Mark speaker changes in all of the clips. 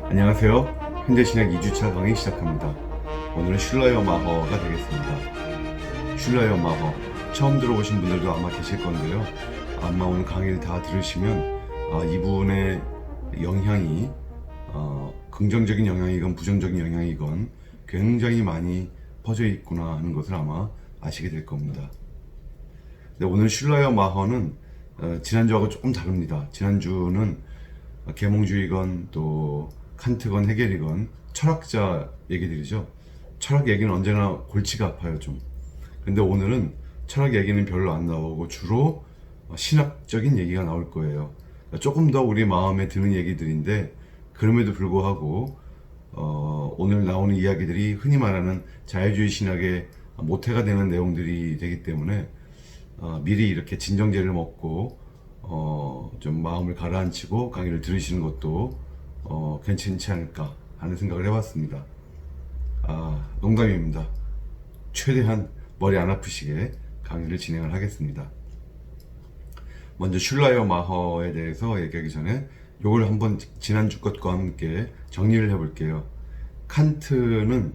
Speaker 1: 안녕하세요. 현대신약 2주차 강의 시작합니다. 오늘은 슐러의 마허가 되겠습니다. 슐러의 마허, 처음 들어보신 분들도 아마 계실 건데요. 아마 오늘 강의를 다 들으시면 이분의 영향이 긍정적인 영향이건 부정적인 영향이건 굉장히 많이 퍼져 있구나 하는 것을 아마 아시게 될 겁니다. 근데 오늘 슐러의 마허는 지난주하고 조금 다릅니다. 지난주는 계몽주의건 또 칸트건 헤겔이건 철학자 얘기들이죠. 철학 얘기는 언제나 골치가 아파요 좀. 근데 오늘은 철학 얘기는 별로 안 나오고 주로 신학적인 얘기가 나올 거예요. 조금 더 우리 마음에 드는 얘기들인데 그럼에도 불구하고 오늘 나오는 이야기들이 흔히 말하는 자유주의 신학의 모태가 되는 내용들이 되기 때문에 미리 이렇게 진정제를 먹고 좀 마음을 가라앉히고 강의를 들으시는 것도 괜찮지 않을까 하는 생각을 해봤습니다. 농담입니다. 최대한 머리 안 아프시게 강의를 진행을 하겠습니다. 먼저 슐러의 마허에 대해서 얘기하기 전에 이걸 한번 지난주 것과 함께 정리를 해볼게요. 칸트는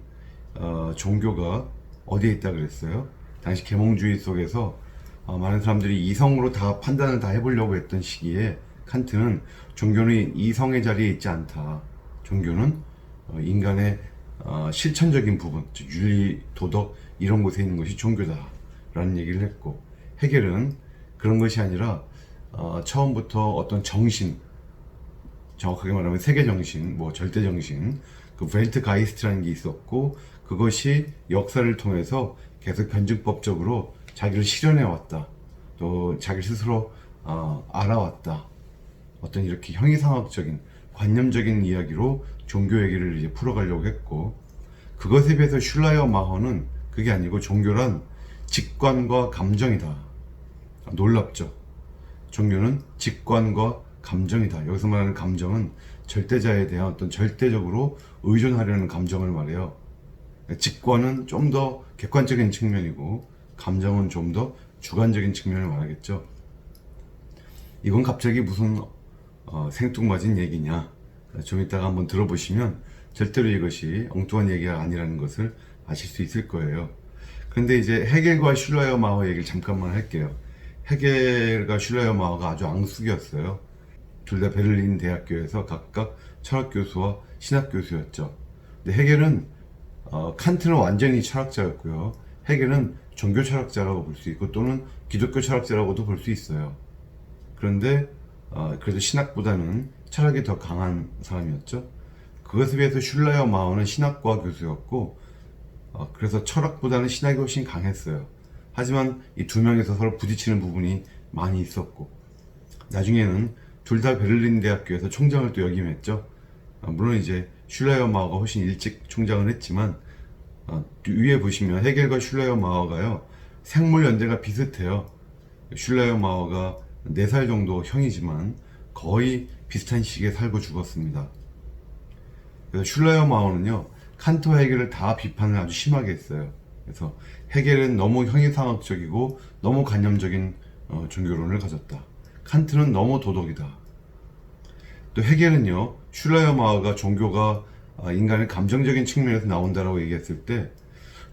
Speaker 1: 종교가 어디에 있다 그랬어요? 당시 계몽주의 속에서 많은 사람들이 이성으로 다 판단을 다 해보려고 했던 시기에 칸트는 종교는 이성의 자리에 있지 않다. 종교는 인간의 실천적인 부분, 즉 윤리, 도덕 이런 곳에 있는 것이 종교다 라는 얘기를 했고, 헤겔은 그런 것이 아니라 처음부터 어떤 정신, 정확하게 말하면 세계정신, 뭐 절대정신, 그 벨트가이스트라는 게 있었고 그것이 역사를 통해서 계속 변증법적으로 자기를 실현해 왔다. 또 자기 스스로 알아왔다. 어떤 이렇게 형이상학적인 관념적인 이야기로 종교 얘기를 이제 풀어가려고 했고, 그것에 비해서 슐러의 마허는 그게 아니고 종교란 직관과 감정이다. 놀랍죠? 종교는 직관과 감정이다. 여기서 말하는 감정은 절대자에 대한 어떤 절대적으로 의존하려는 감정을 말해요. 직관은 좀 더 객관적인 측면이고 감정은 좀 더 주관적인 측면을 말하겠죠. 이건 갑자기 무슨 생뚱맞은 얘기냐, 좀 이따가 한번 들어보시면 절대로 이것이 엉뚱한 얘기가 아니라는 것을 아실 수 있을 거예요. 그런데 이제 헤겔과 슐러의 마허 얘기를 잠깐만 할게요. 헤겔과 슐러의 마허가 아주 앙숙이었어요. 둘 다 베를린 대학교에서 각각 철학 교수와 신학 교수였죠. 근데 헤겔은 칸트는 완전히 철학자였고요. 헤겔은 종교 철학자라고 볼 수 있고 또는 기독교 철학자라고도 볼 수 있어요. 그런데 그래도 신학보다는 철학이 더 강한 사람이었죠. 그것에 비해서 슐러의 마허는 신학과 교수였고 그래서 철학보다는 신학이 훨씬 강했어요. 하지만 이 두 명에서 서로 부딪히는 부분이 많이 있었고, 나중에는 둘 다 베를린 대학교에서 총장을 또 역임했죠. 물론 이제 슐러의 마허가 훨씬 일찍 총장을 했지만 위에 보시면 헤겔과 슐러의 마허가요 생물 연대가 비슷해요. 슐러의 마허가 4살 정도 형이지만 거의 비슷한 시기에 살고 죽었습니다. 그래서 슐러의 마허는요 칸트와 헤겔을 다 비판을 아주 심하게 했어요. 그래서 헤겔은 너무 형이상학적이고 너무 관념적인 종교론을 가졌다. 칸트는 너무 도덕이다. 또 헤겔은요 슐러의 마허가 종교가 인간의 감정적인 측면에서 나온다라고 얘기했을 때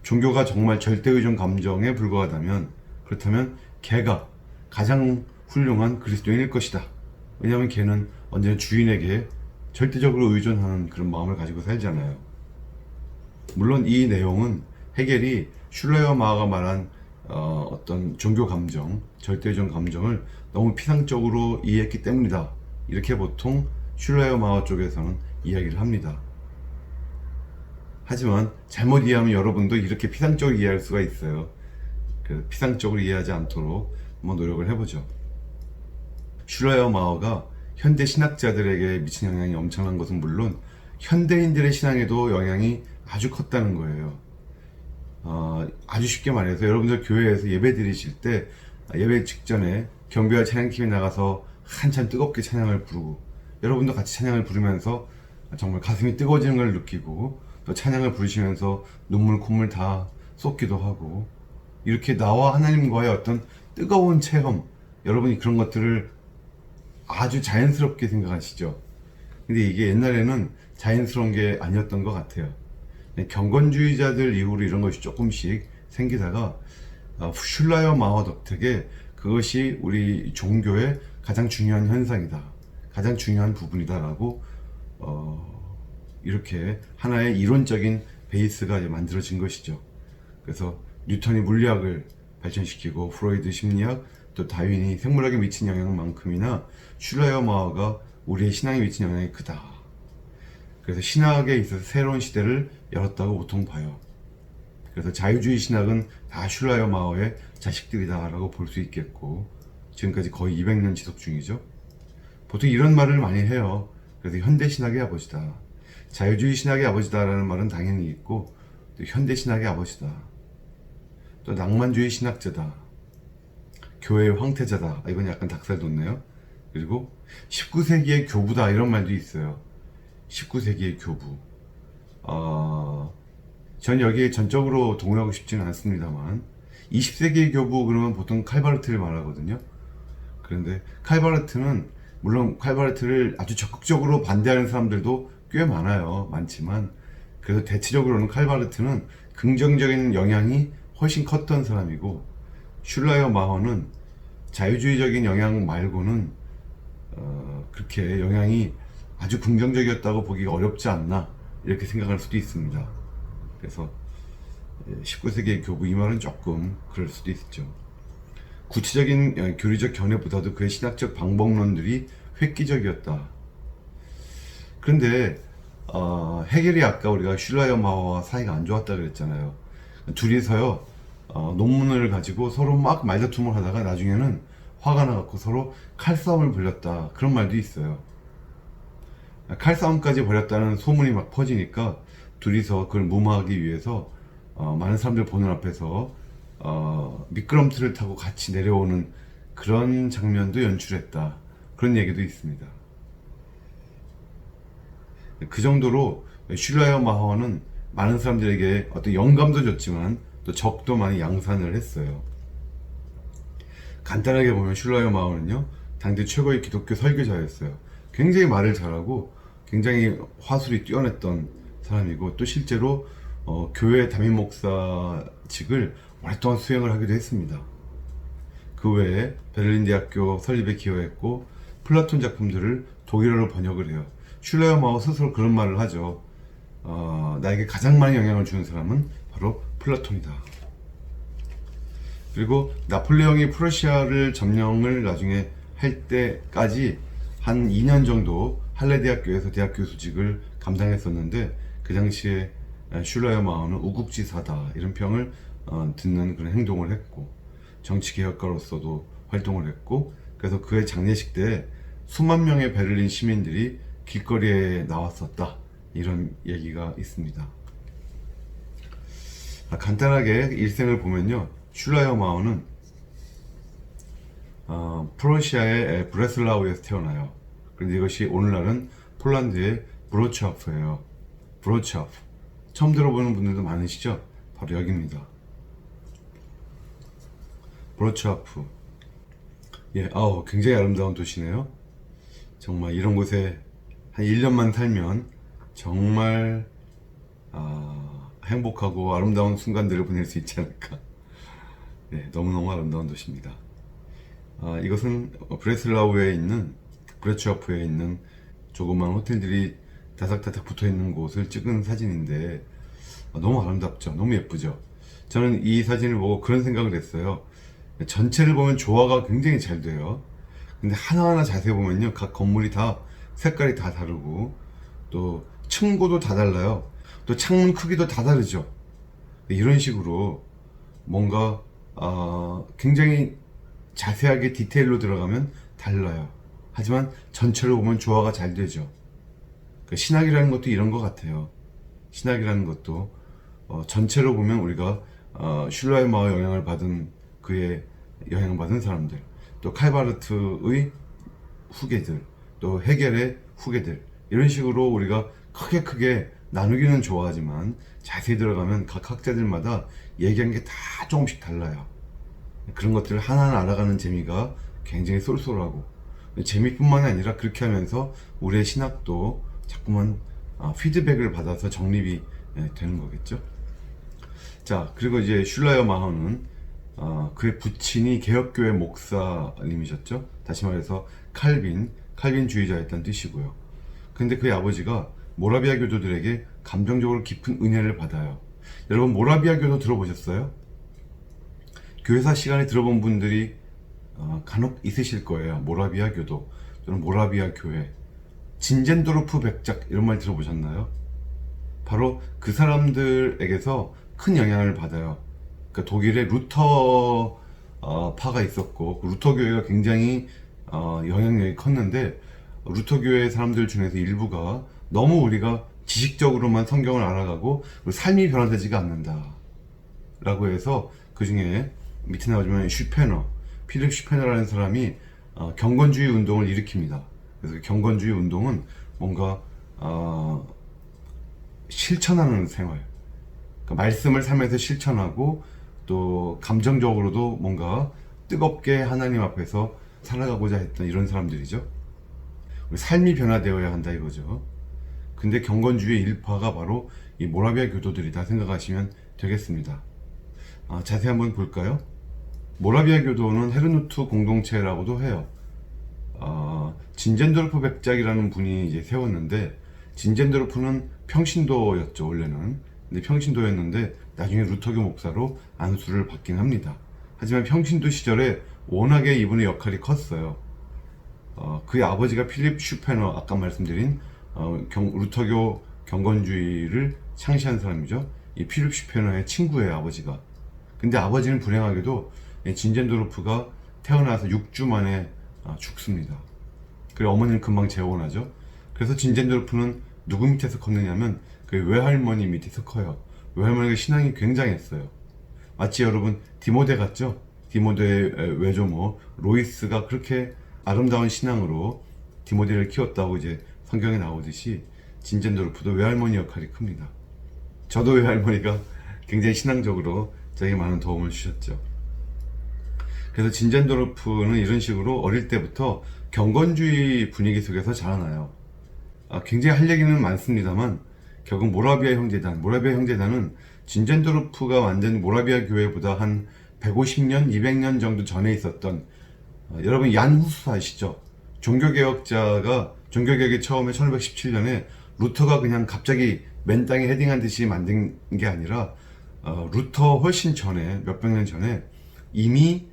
Speaker 1: 종교가 정말 절대의존 감정에 불과하다면 그렇다면 걔가 가장 훌륭한 그리스도인일 것이다. 왜냐하면 걔는 언제나 주인에게 절대적으로 의존하는 그런 마음을 가지고 살잖아요. 물론 이 내용은 헤겔이 슐러의 마허가 말한 어떤 종교 감정, 절대의존 감정을 너무 피상적으로 이해했기 때문이다. 이렇게 보통 슐러의 마허 쪽에서는 이야기를 합니다. 하지만 잘못 이해하면 여러분도 이렇게 피상적으로 이해할 수가 있어요. 그 피상적으로 이해하지 않도록 한번 노력을 해보죠. 슐러의 마허가 현대 신학자들에게 미친 영향이 엄청난 것은 물론 현대인들의 신앙에도 영향이 아주 컸다는 거예요. 아주 쉽게 말해서 여러분들 교회에서 예배 드리실 때 예배 직전에 경비와 찬양팀이 나가서 한참 뜨겁게 찬양을 부르고 여러분도 같이 찬양을 부르면서 정말 가슴이 뜨거워지는 걸 느끼고 또 찬양을 부르시면서 눈물 콧물 다 쏟기도 하고 이렇게 나와 하나님과의 어떤 뜨거운 체험, 여러분이 그런 것들을 아주 자연스럽게 생각하시죠. 근데 이게 옛날에는 자연스러운 게 아니었던 것 같아요. 경건주의자들 이후로 이런 것이 조금씩 생기다가 슐라여 마오 덕택에 그것이 우리 종교의 가장 중요한 현상이다, 가장 중요한 부분이다라고 이렇게 하나의 이론적인 베이스가 이제 만들어진 것이죠. 그래서 뉴턴이 물리학을 발전시키고 프로이드 심리학, 또 다윈이 생물학에 미친 영향만큼이나 슐라여 마오가 우리의 신앙에 미친 영향이 크다. 그래서 신학에 있어서 새로운 시대를 열었다고 보통 봐요. 그래서 자유주의 신학은 다 슐라여 마오의 자식들이다 라고 볼 수 있겠고, 지금까지 거의 200년 지속 중이죠. 보통 이런 말을 많이 해요. 그래서 현대 신학의 아버지다, 자유주의 신학의 아버지다 라는 말은 당연히 있고, 또 현대 신학의 아버지다, 또 낭만주의 신학자다, 교회의 황태자다, 이건 약간 닭살 돋네요. 그리고 19세기의 교부다, 이런 말도 있어요. 19세기의 교부. 전 여기에 전적으로 동의하고 싶지는 않습니다만, 20세기의 교부 그러면 보통 칼바르트를 말하거든요. 그런데 칼바르트는, 물론 칼바르트를 아주 적극적으로 반대하는 사람들도 꽤 많지만, 그래도 대체적으로는 칼바르트는 긍정적인 영향이 훨씬 컸던 사람이고, 슐라여 마허는 자유주의적인 영향 말고는 그렇게 영향이 아주 긍정적이었다고 보기가 어렵지 않나, 이렇게 생각할 수도 있습니다. 그래서 19세기의 교부, 이 말은 조금 그럴 수도 있죠. 구체적인 교리적 견해보다도 그의 신학적 방법론들이 획기적이었다. 그런데 헤겔이 아까 우리가 슐라여 마허와 사이가 안 좋았다 그랬잖아요. 둘이서요 논문을 가지고 서로 막 말다툼을 하다가 나중에는 화가 나갖고 서로 칼싸움을 벌였다, 그런 말도 있어요. 칼싸움까지 벌였다는 소문이 막 퍼지니까 둘이서 그걸 무마하기 위해서 많은 사람들 보는 앞에서 미끄럼틀을 타고 같이 내려오는 그런 장면도 연출했다, 그런 얘기도 있습니다. 그 정도로 슐라여 마허는 많은 사람들에게 어떤 영감도 줬지만 또 적도 많이 양산을 했어요. 간단하게 보면 슐라여 마허는요, 당대 최고의 기독교 설교자였어요. 굉장히 말을 잘하고 굉장히 화술이 뛰어났던 사람이고, 또 실제로 교회 담임 목사직을 오랫동안 수행을 하기도 했습니다. 그 외에 베를린 대학교 설립에 기여했고, 플라톤 작품들을 독일어로 번역을 해요. 슐라여 마허 스스로 그런 말을 하죠. 나에게 가장 많은 영향을 주는 사람은 바로 플라톤이다. 그리고 나폴레옹이 프러시아를 점령을 나중에 할 때까지 한 2년 정도 할레 대학교에서 대학 교수직을 감당했었는데, 그 당시에 슐라여 마허는 우국지사다, 이런 평을 듣는 그런 행동을 했고, 정치개혁가로서도 활동을 했고, 그래서 그의 장례식 때 수만 명의 베를린 시민들이 길거리에 나왔었다, 이런 얘기가 있습니다. 간단하게 일생을 보면요, 슐라여 마허는 프러시아의 브레슬라우에서 태어나요. 그런데 이것이 오늘날은 폴란드의 브로츠와프예요. 브로츠와프, 처음 들어보는 분들도 많으시죠? 바로 여기입니다. 브로츠와프. 예, 굉장히 아름다운 도시네요. 정말 이런 곳에 한 1년만 살면 정말 행복하고 아름다운 순간들을 보낼 수 있지 않을까. 네, 너무너무 아름다운 도시입니다. 이것은 브레슬라우에 있는, 브레츠와프에 있는 조그만 호텔들이 다닥다닥 붙어있는 곳을 찍은 사진인데, 너무 아름답죠? 너무 예쁘죠? 저는 이 사진을 보고 그런 생각을 했어요. 전체를 보면 조화가 굉장히 잘 돼요. 근데 하나하나 자세히 보면요, 각 건물이 다 색깔이 다 다르고, 또 층고도 다 달라요. 또 창문 크기도 다 다르죠. 이런 식으로 뭔가 굉장히 자세하게 디테일로 들어가면 달라요. 하지만 전체로 보면 조화가 잘 되죠. 신학이라는 것도 이런 것 같아요. 신학이라는 것도 전체로 보면 우리가 슐라여 마허 영향을 받은, 그의 영향을 받은 사람들, 또 칼바르트의 후계들, 또 헤겔의 후계들, 이런 식으로 우리가 크게 나누기는 좋아하지만 자세히 들어가면 각 학자들마다 얘기한 게 다 조금씩 달라요. 그런 것들을 하나하나 알아가는 재미가 굉장히 쏠쏠하고, 재미뿐만 아니라 그렇게 하면서 우리의 신학도 자꾸만 피드백을 받아서 정립이 되는 거겠죠. 자, 그리고 이제 슐라이어 마허는 그의 부친이 개혁교회 목사님이셨죠. 다시 말해서 칼빈주의자였다는 뜻이고요. 근데 그의 아버지가 모라비아 교도들에게 감정적으로 깊은 은혜를 받아요. 여러분, 모라비아 교도 들어보셨어요? 교회사 시간에 들어본 분들이 간혹 있으실 거예요. 모라비아 교도 또는 모라비아 교회, 진젠도르프 백작 이런 말 들어보셨나요? 바로 그 사람들에게서 큰 영향을 받아요. 그러니까 독일에 루터 파가 있었고 그 루터 교회가 굉장히 영향력이 컸는데, 루터 교회 사람들 중에서 일부가 너무 우리가 지식적으로만 성경을 알아가고 삶이 변화되지가 않는다 라고 해서, 그 중에 밑에 나오지만 필립 슈페너라는 사람이 경건주의 운동을 일으킵니다. 그래서 경건주의 운동은 뭔가 실천하는 생활, 그러니까 말씀을 삶에서 실천하고 또 감정적으로도 뭔가 뜨겁게 하나님 앞에서 살아가고자 했던 이런 사람들이죠. 삶이 변화되어야 한다 이거죠. 근데 경건주의 일파가 바로 이 모라비아 교도들이다 생각하시면 되겠습니다. 자세히 한번 볼까요? 모라비아 교도는 헤르누트 공동체라고도 해요. 진젠도르프 백작이라는 분이 이제 세웠는데, 진젠도르프는 평신도였죠 원래는. 근데 평신도였는데 나중에 루터교 목사로 안수를 받긴 합니다. 하지만 평신도 시절에 워낙에 이분의 역할이 컸어요. 그의 아버지가 필립 슈페너, 아까 말씀드린 루터교 경건주의를 창시한 사람이죠. 이 필립 슈페너의 친구예요, 아버지가. 근데 아버지는 불행하게도 진젠도르프가 태어나서 6주 만에 죽습니다. 그리고 어머니는 금방 재혼하죠. 그래서 진젠도르프는 누구 밑에서 컸느냐면 그 외할머니 밑에서 커요. 외할머니가 신앙이 굉장했어요. 마치 여러분 디모데 같죠? 디모데의 외조모 로이스가 그렇게 아름다운 신앙으로 디모데를 키웠다고 이제 성경에 나오듯이 진젠도르프도 외할머니 역할이 큽니다. 저도 외할머니가 굉장히 신앙적으로 저에게 많은 도움을 주셨죠. 그래서 진젠도르프는 이런 식으로 어릴 때부터 경건주의 분위기 속에서 자라나요. 굉장히 할 얘기는 많습니다만 결국 모라비아 형제단은 진젠도르프가 만든 모라비아 교회보다 한 150년, 200년 정도 전에 있었던, 여러분 얀 후스 아시죠? 종교개혁이 처음에 1517년에 루터가 그냥 갑자기 맨 땅에 헤딩한 듯이 만든 게 아니라 루터 훨씬 전에, 몇백 년 전에 이미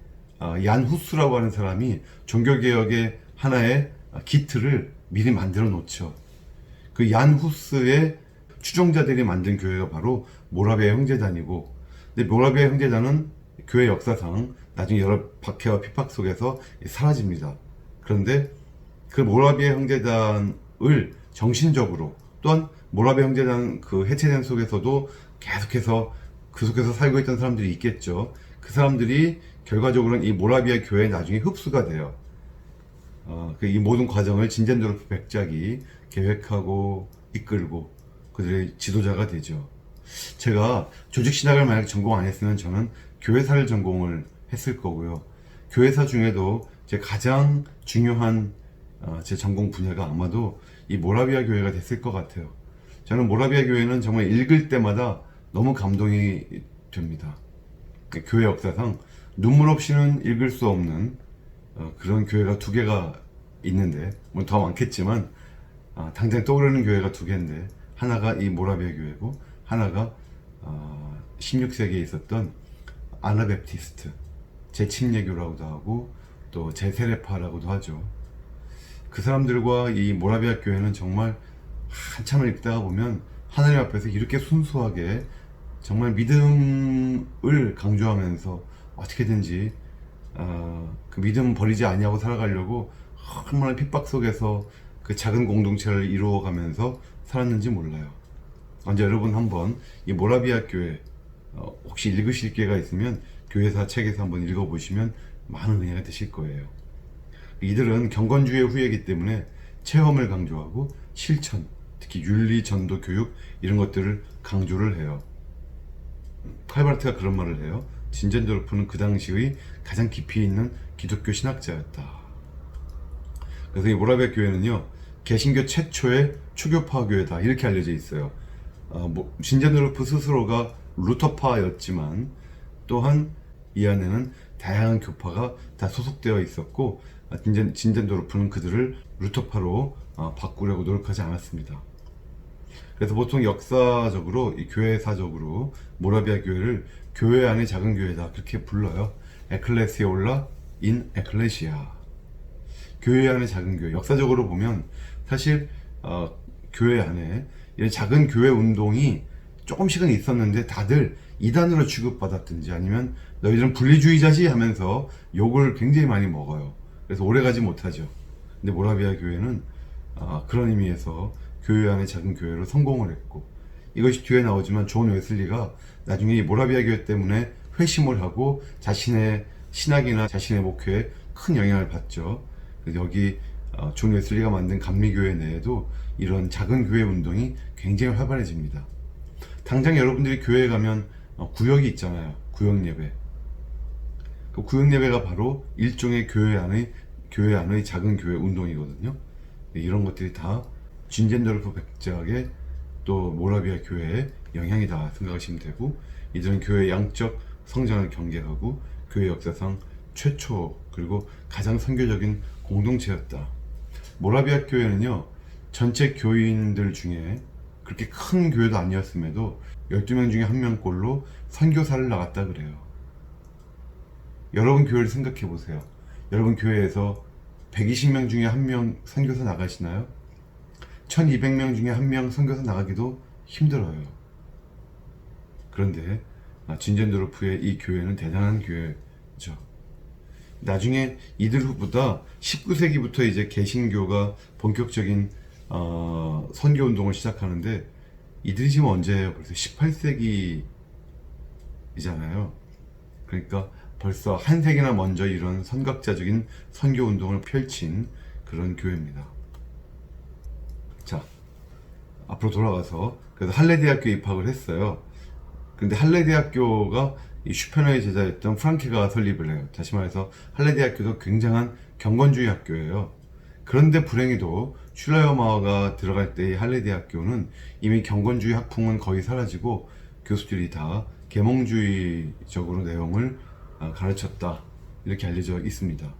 Speaker 1: 얀 후스라고 하는 사람이 종교개혁의 하나의 기틀을 미리 만들어 놓죠. 그 얀 후스의 추종자들이 만든 교회가 바로 모라비아 형제단이고, 근데 모라비아 형제단은 교회 역사상 나중에 여러 박해와 핍박 속에서 사라집니다. 그런데 그 모라비아 형제단을 정신적으로, 또한 모라비아 형제단 그 해체된 속에서도 계속해서 그 속에서 살고 있던 사람들이 있겠죠. 그 사람들이 결과적으로는 이 모라비아 교회에 나중에 흡수가 돼요. 이 모든 과정을 진젠도르프 백작이 계획하고 이끌고 그들의 지도자가 되죠. 제가 조직신학을 만약 전공 안 했으면 저는 교회사를 전공을 했을 거고요. 교회사 중에도 제 가장 중요한 제 전공 분야가 아마도 이 모라비아 교회가 됐을 것 같아요. 저는 모라비아 교회는 정말 읽을 때마다 너무 감동이 됩니다. 교회 역사상 눈물 없이는 읽을 수 없는 그런 교회가 두 개가 있는데, 뭐 더 많겠지만 당장 떠오르는 교회가 두 개인데, 하나가 이 모라비아 교회고 하나가 16세기에 있었던 아나베프티스트 제침례교라고도 하고 또 제세례파라고도 하죠. 그 사람들과 이 모라비아 교회는 정말 한참을 읽다가 보면 하나님 앞에서 이렇게 순수하게 정말 믿음을 강조하면서 어떻게든지 그 믿음 버리지 아니하고 살아가려고 얼마나 핍박 속에서 그 작은 공동체를 이루어가면서 살았는지 몰라요. 언제 여러분 한번 이 모라비아 교회 혹시 읽으실 기회가 있으면 교회사 책에서 한번 읽어보시면 많은 은혜가 되실 거예요. 이들은 경건주의 후예이기 때문에 체험을 강조하고 실천, 특히 윤리, 전도, 교육 이런 것들을 강조를 해요. 칼바르트가 그런 말을 해요. 진젠도르프는 그 당시의 가장 깊이 있는 기독교 신학자였다. 그래서 이 모라비아 교회는요, 개신교 최초의 초교파 교회다 이렇게 알려져 있어요. 진젠도르프 스스로가 루터파였지만 또한 이 안에는 다양한 교파가 다 소속되어 있었고, 진젠도르프는 그들을 루터파로 바꾸려고 노력하지 않았습니다. 그래서 보통 역사적으로, 이 교회사적으로 모라비아 교회를 교회 안의 작은 교회다 그렇게 불러요. 에클레시올라 인 에클레시아. 교회 안의 작은 교회. 역사적으로 보면 사실 교회 안에 이런 작은 교회 운동이 조금씩은 있었는데 다들 이단으로 취급받았든지 아니면 너희들은 분리주의자지 하면서 욕을 굉장히 많이 먹어요. 그래서 오래가지 못하죠. 근데 모라비아 교회는 그런 의미에서 교회 안의 작은 교회로 성공을 했고, 이것이 뒤에 나오지만 존 웨슬리가 나중에 이 모라비아 교회 때문에 회심을 하고 자신의 신학이나 자신의 목회에 큰 영향을 받죠. 그래서 여기 존 웨슬리가 만든 감리교회 내에도 이런 작은 교회 운동이 굉장히 활발해집니다. 당장 여러분들이 교회에 가면 구역이 있잖아요. 구역 예배. 그 구역 예배가 바로 일종의 교회 안의 작은 교회 운동이거든요. 이런 것들이 다 진젠도르프 백작의 또 모라비아 교회의 영향이다 생각하시면 되고, 이들은 교회의 양적 성장을 경계하고 교회 역사상 최초 그리고 가장 선교적인 공동체였다. 모라비아 교회는요, 전체 교인들 중에 그렇게 큰 교회도 아니었음에도 12명 중에 1명꼴로 선교사를 나갔다 그래요. 여러분 교회를 생각해 보세요. 여러분 교회에서 120명 중에 1명 선교사 나가시나요? 1200명 중에 1명 선교사 나가기도 힘들어요. 그런데 진젠도르프의 이 교회는 대단한 교회죠. 나중에 이들 후보다 19세기부터 이제 개신교가 본격적인 선교 운동을 시작하는데, 이들이 지금 언제예요? 벌써 18세기이잖아요. 그러니까 벌써 한 세기나 먼저 이런 선각자적인 선교 운동을 펼친 그런 교회입니다. 자, 앞으로 돌아가서 그래서 할레대학교에 입학을 했어요. 근데 할레대학교가 이 슈페너의 제자였던 프랑케가 설립을 해요. 다시 말해서 할레대학교도 굉장한 경건주의 학교예요. 그런데 불행히도 슐라이어 마어가 들어갈 때 이 할레대학교는 이미 경건주의 학풍은 거의 사라지고 교수들이 다 계몽주의적으로 내용을 가르쳤다 이렇게 알려져 있습니다.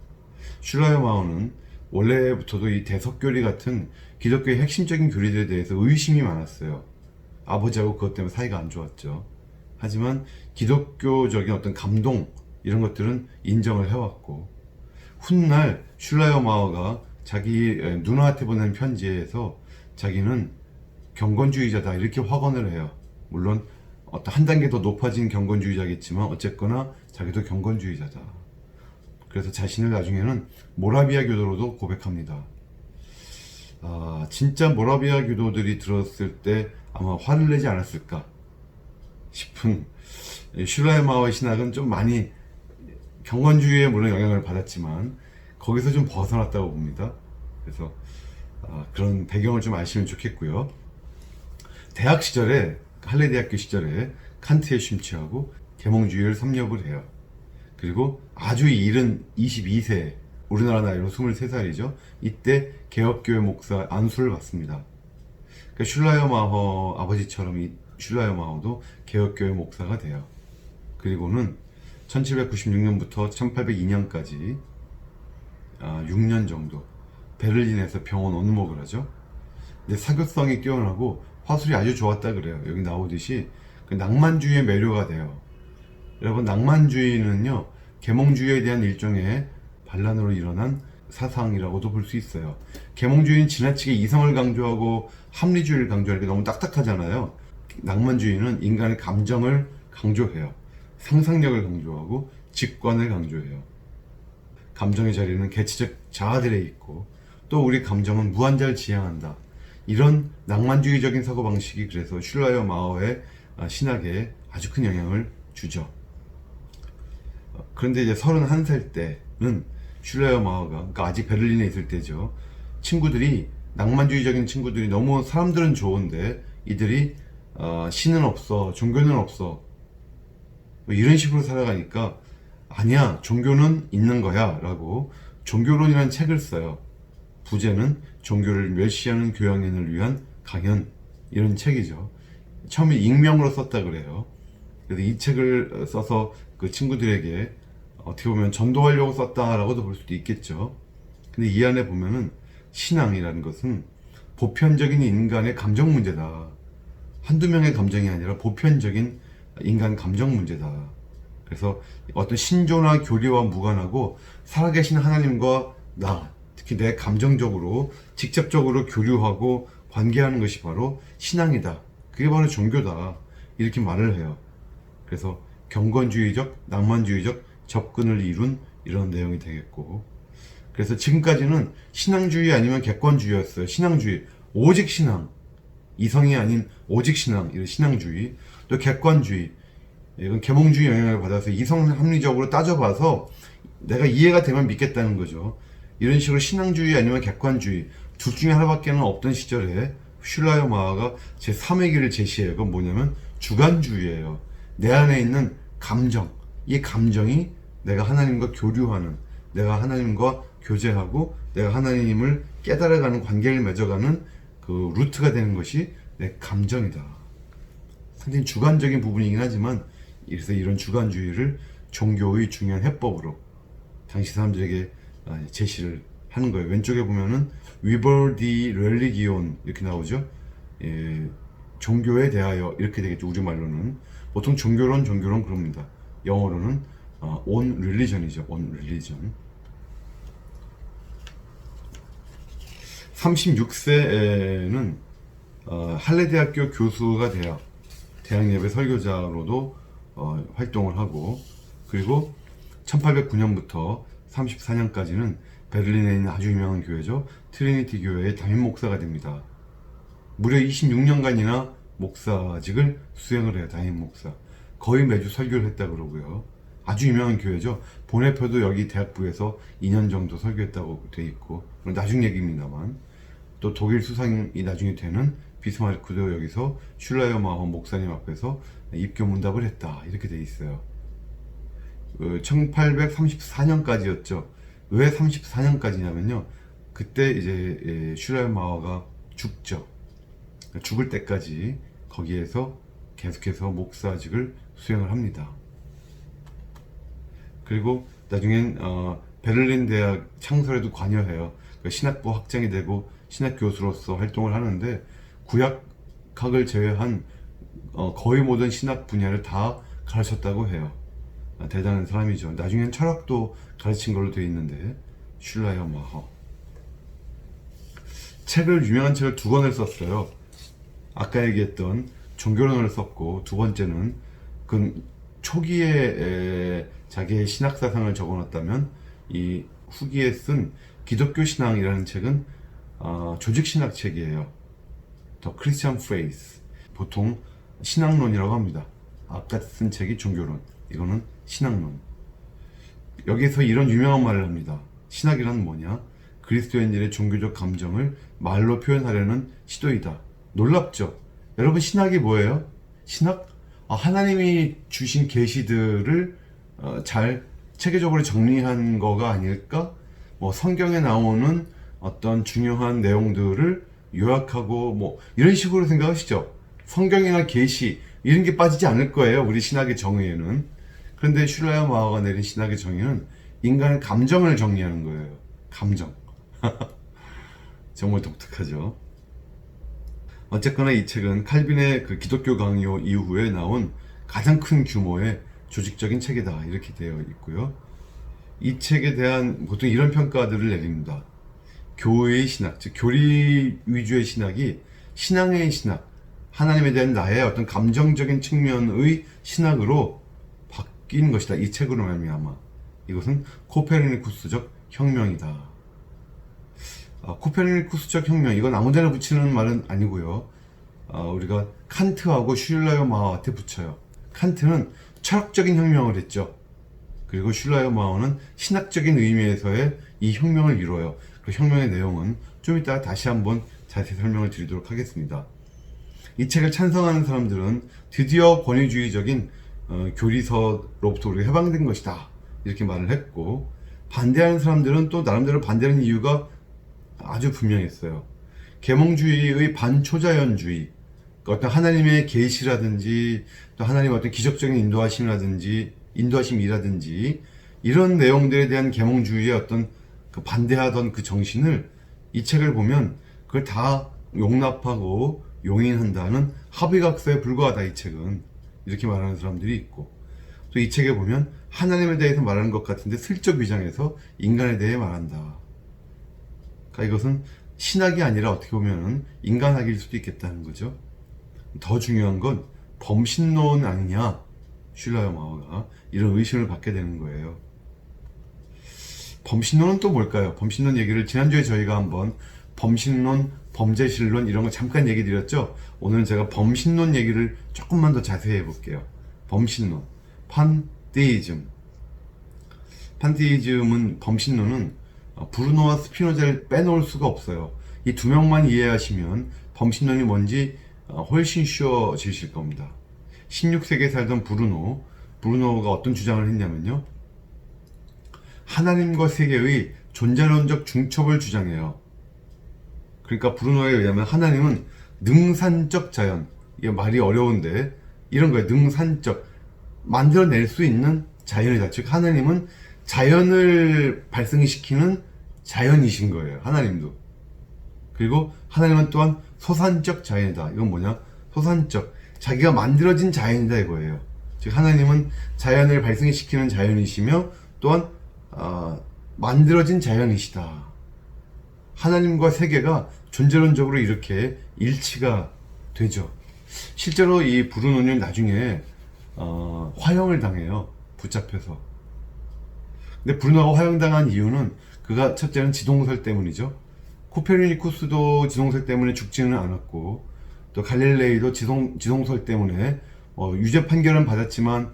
Speaker 1: 슐라이어 마어는 원래부터도 이 대석교리 같은 기독교의 핵심적인 교리들에 대해서 의심이 많았어요. 아버지하고 그것 때문에 사이가 안 좋았죠. 하지만 기독교적인 어떤 감동 이런 것들은 인정을 해왔고, 훗날 슐라이어 마어가 자기 누나한테 보낸 편지에서 자기는 경건주의자다 이렇게 확언을 해요. 물론 어떤 한 단계 더 높아진 경건주의자겠지만 어쨌거나 자기도 경건주의자다. 그래서 자신을 나중에는 모라비아 교도로도 고백합니다. 진짜 모라비아 교도들이 들었을 때 아마 화를 내지 않았을까 싶은, 슐라이어 마어의 신학은 좀 많이 경건주의에 물론 영향을 받았지만 거기서 좀 벗어났다고 봅니다. 그래서 그런 배경을 좀 아시면 좋겠고요. 대학 시절에, 할레대학교 시절에 칸트에 심취하고 계몽주의를 섭렵을 해요. 그리고 아주 이른 22세, 우리나라 나이로 23살이죠. 이때 개혁교회 목사 안수를 받습니다. 그러니까 슐라이어 마허 아버지처럼 이 슐라이어 마허도 개혁교회 목사가 돼요. 그리고는 1796년부터 1802년까지 6년 정도 베를린에서 병원 원목을 하죠. 근데 사교성이 뛰어나고 화술이 아주 좋았다 그래요. 여기 나오듯이 그 낭만주의의 매료가 돼요. 여러분, 낭만주의는요, 계몽주의에 대한 일종의 반란으로 일어난 사상이라고도 볼 수 있어요. 계몽주의는 지나치게 이성을 강조하고 합리주의를 강조하니까 너무 딱딱하잖아요. 낭만주의는 인간의 감정을 강조해요. 상상력을 강조하고 직관을 강조해요. 감정의 자리는 개체적 자아들에 있고 또 우리 감정은 무한자를 지향한다. 이런 낭만주의적인 사고방식이 그래서 슐라이어 마어의 신학에 아주 큰 영향을 주죠. 그런데 이제 31살 때는 슐라이어 마어가, 그러니까 아직 베를린에 있을 때죠. 친구들이, 낭만주의적인 친구들이 너무 사람들은 좋은데 이들이 신은 없어, 종교는 없어, 뭐 이런 식으로 살아가니까 아니야, 종교는 있는 거야 라고 종교론이라는 책을 써요. 부제는 종교를 멸시하는 교양인을 위한 강연, 이런 책이죠. 처음에 익명으로 썼다 그래요. 그래서 이 책을 써서 그 친구들에게 어떻게 보면 전도하려고 썼다라고도 볼 수도 있겠죠. 근데 이 안에 보면은 신앙이라는 것은 보편적인 인간의 감정 문제다. 한두 명의 감정이 아니라 보편적인 인간 감정 문제다. 그래서 어떤 신조나 교리와 무관하고 살아계신 하나님과 나, 특히 내 감정적으로 직접적으로 교류하고 관계하는 것이 바로 신앙이다. 그게 바로 종교다. 이렇게 말을 해요. 그래서 경건주의적, 낭만주의적 접근을 이룬 이런 내용이 되겠고, 그래서 지금까지는 신앙주의 아니면 객관주의였어요. 신앙주의, 오직 신앙, 이성이 아닌 오직 신앙, 이런 신앙주의. 또 객관주의, 이건 계몽주의 영향을 받아서 이성 합리적으로 따져봐서 내가 이해가 되면 믿겠다는 거죠. 이런 식으로 신앙주의 아니면 객관주의 둘 중에 하나밖에는 없던 시절에 슐라이어 마하가 제3의 길을 제시해요. 그건 뭐냐면 주관주의예요. 내 안에 있는 감정, 이 감정이 내가 하나님과 교류하는, 내가 하나님과 교제하고 내가 하나님을 깨달아가는, 관계를 맺어가는 그 루트가 되는 것이 내 감정이다. 상당히 주관적인 부분이긴 하지만, 그래서 이런 주관주의를 종교의 중요한 해법으로 당시 사람들에게 제시를 하는 거예요. 왼쪽에 보면은 위버 디 렐리기온 이렇게 나오죠. 예, 종교에 대하여 이렇게 되겠죠. 우리말로는 보통 종교론 그럽니다. 영어로는 on religion이죠. on religion. 36세에는 할레대학교 교수가 되어 대학예배 설교자로도 활동을 하고, 그리고 1809년부터 34년까지는 베를린에 있는 아주 유명한 교회죠. 트리니티 교회의 담임 목사가 됩니다. 무려 26년간이나 목사직을 수행을 해요. 담임 목사. 거의 매주 설교를 했다 그러고요. 아주 유명한 교회죠. 보네표도 여기 대학부에서 2년 정도 설교했다고 돼 있고, 나중 얘기입니다만, 또 독일 수상이 나중에 되는 비스마르크도 여기서 슐라이어 마허 목사님 앞에서 입교 문답을 했다. 이렇게 돼 있어요. 1834년까지였죠. 왜 34년까지냐면요. 그때 이제 슐라이어 마허가 죽죠. 죽을 때까지 거기에서 계속해서 목사직을 수행을 합니다. 그리고 나중엔 베를린 대학 창설에도 관여해요. 신학부 학장이 되고 신학 교수로서 활동을 하는데, 구약학을 제외한 거의 모든 신학 분야를 다 가르쳤다고 해요. 대단한 사람이죠. 나중엔 철학도 가르친 걸로 되어 있는데, 슐라이어 마허. 유명한 책을 2권을 썼어요. 아까 얘기했던 종교론을 썼고, 두 번째는 그 초기에 자기의 신학 사상을 적어놨다면, 이 후기에 쓴 기독교 신앙이라는 책은 조직 신학 책이에요. 더 크리스천 프레이스, 보통 신학론이라고 합니다. 아까 쓴 책이 종교론, 이거는 신학론. 여기서 이런 유명한 말을 합니다. 신학이란 뭐냐? 그리스도인들의 종교적 감정을 말로 표현하려는 시도이다. 놀랍죠? 여러분, 신학이 뭐예요? 신학? 하나님이 주신 계시들을 잘 체계적으로 정리한 거가 아닐까? 뭐 성경에 나오는 어떤 중요한 내용들을 요약하고 뭐 이런 식으로 생각하시죠. 성경이나 계시 이런 게 빠지지 않을 거예요, 우리 신학의 정의에는. 그런데 슐라이어 마허가 내린 신학의 정의는 인간의 감정을 정리하는 거예요. 감정. 정말 독특하죠. 어쨌거나 이 책은 칼빈의 그 기독교 강요 이후에 나온 가장 큰 규모의 조직적인 책이다, 이렇게 되어 있고요. 이 책에 대한 보통 이런 평가들을 내립니다. 교회의 신학, 즉 교리 위주의 신학이 신앙의 신학, 하나님에 대한 나의 어떤 감정적인 측면의 신학으로 바뀐 것이다. 이 책으로 말미암아 이것은 코페르니쿠스적 혁명이다. 코페르니쿠스적 혁명, 이건 아무데나 붙이는 말은 아니고요. 우리가 칸트하고 슐라이어 마허한테 붙여요. 칸트는 철학적인 혁명을 했죠. 그리고 슐라이어 마허는 신학적인 의미에서의 이 혁명을 이루어요. 그 혁명의 내용은 좀 이따가 다시 한번 자세히 설명을 드리도록 하겠습니다. 이 책을 찬성하는 사람들은 드디어 권위주의적인 교리서로부터 우리가 해방된 것이다, 이렇게 말을 했고, 반대하는 사람들은 또 나름대로 반대하는 이유가 아주 분명했어요. 계몽주의의 반초자연주의, 어떤 하나님의 계시라든지 또 하나님의 어떤 기적적인 인도하심이라든지 이런 내용들에 대한 계몽주의의 어떤 그 반대하던 그 정신을 이 책을 보면 그걸 다 용납하고 용인한다는 합의각서에 불과하다. 이 책은 이렇게 말하는 사람들이 있고, 또 이 책에 보면 하나님에 대해서 말하는 것 같은데 슬쩍 위장해서 인간에 대해 말한다. 그러니까 이것은 신학이 아니라 어떻게 보면 인간학일 수도 있겠다는 거죠. 더 중요한 건 범신론 아니냐, 슐라이어 마허가 이런 의심을 받게 되는 거예요. 범신론은 또 뭘까요? 범신론 얘기를 지난주에 저희가 한번 범신론, 범죄실론 이런 거 잠깐 얘기 드렸죠. 오늘은 제가 범신론 얘기를 조금만 더 자세히 해볼게요. 범신론, 판테이즘. 판테이즘은, 범신론은 브루노와 스피노자를 빼놓을 수가 없어요. 이 두 명만 이해하시면 범신론이 뭔지 훨씬 쉬워지실 겁니다. 16세기에 살던 브루노가 어떤 주장을 했냐면요, 하나님과 세계의 존재론적 중첩을 주장해요. 그러니까 브루노에 의하면 하나님은 능산적 자연, 이게 말이 어려운데 이런 거예요. 능산적, 만들어낼 수 있는 자연이다. 즉 하나님은 자연을 발생시키는 자연이신 거예요. 하나님도. 그리고 하나님은 또한 소산적 자연이다. 이건 뭐냐? 소산적, 자기가 만들어진 자연이다 이거예요. 즉 하나님은 자연을 발생시키는 자연이시며 또한 만들어진 자연이시다. 하나님과 세계가 존재론적으로 이렇게 일치가 되죠. 실제로 이 브루노는 나중에 화형을 당해요. 붙잡혀서. 근데 브루노가 화형당한 이유는 그가 첫째는 지동설 때문이죠. 코페르니쿠스도 지동설 때문에 죽지는 않았고, 또 갈릴레이도 지동설 때문에 유죄 판결은 받았지만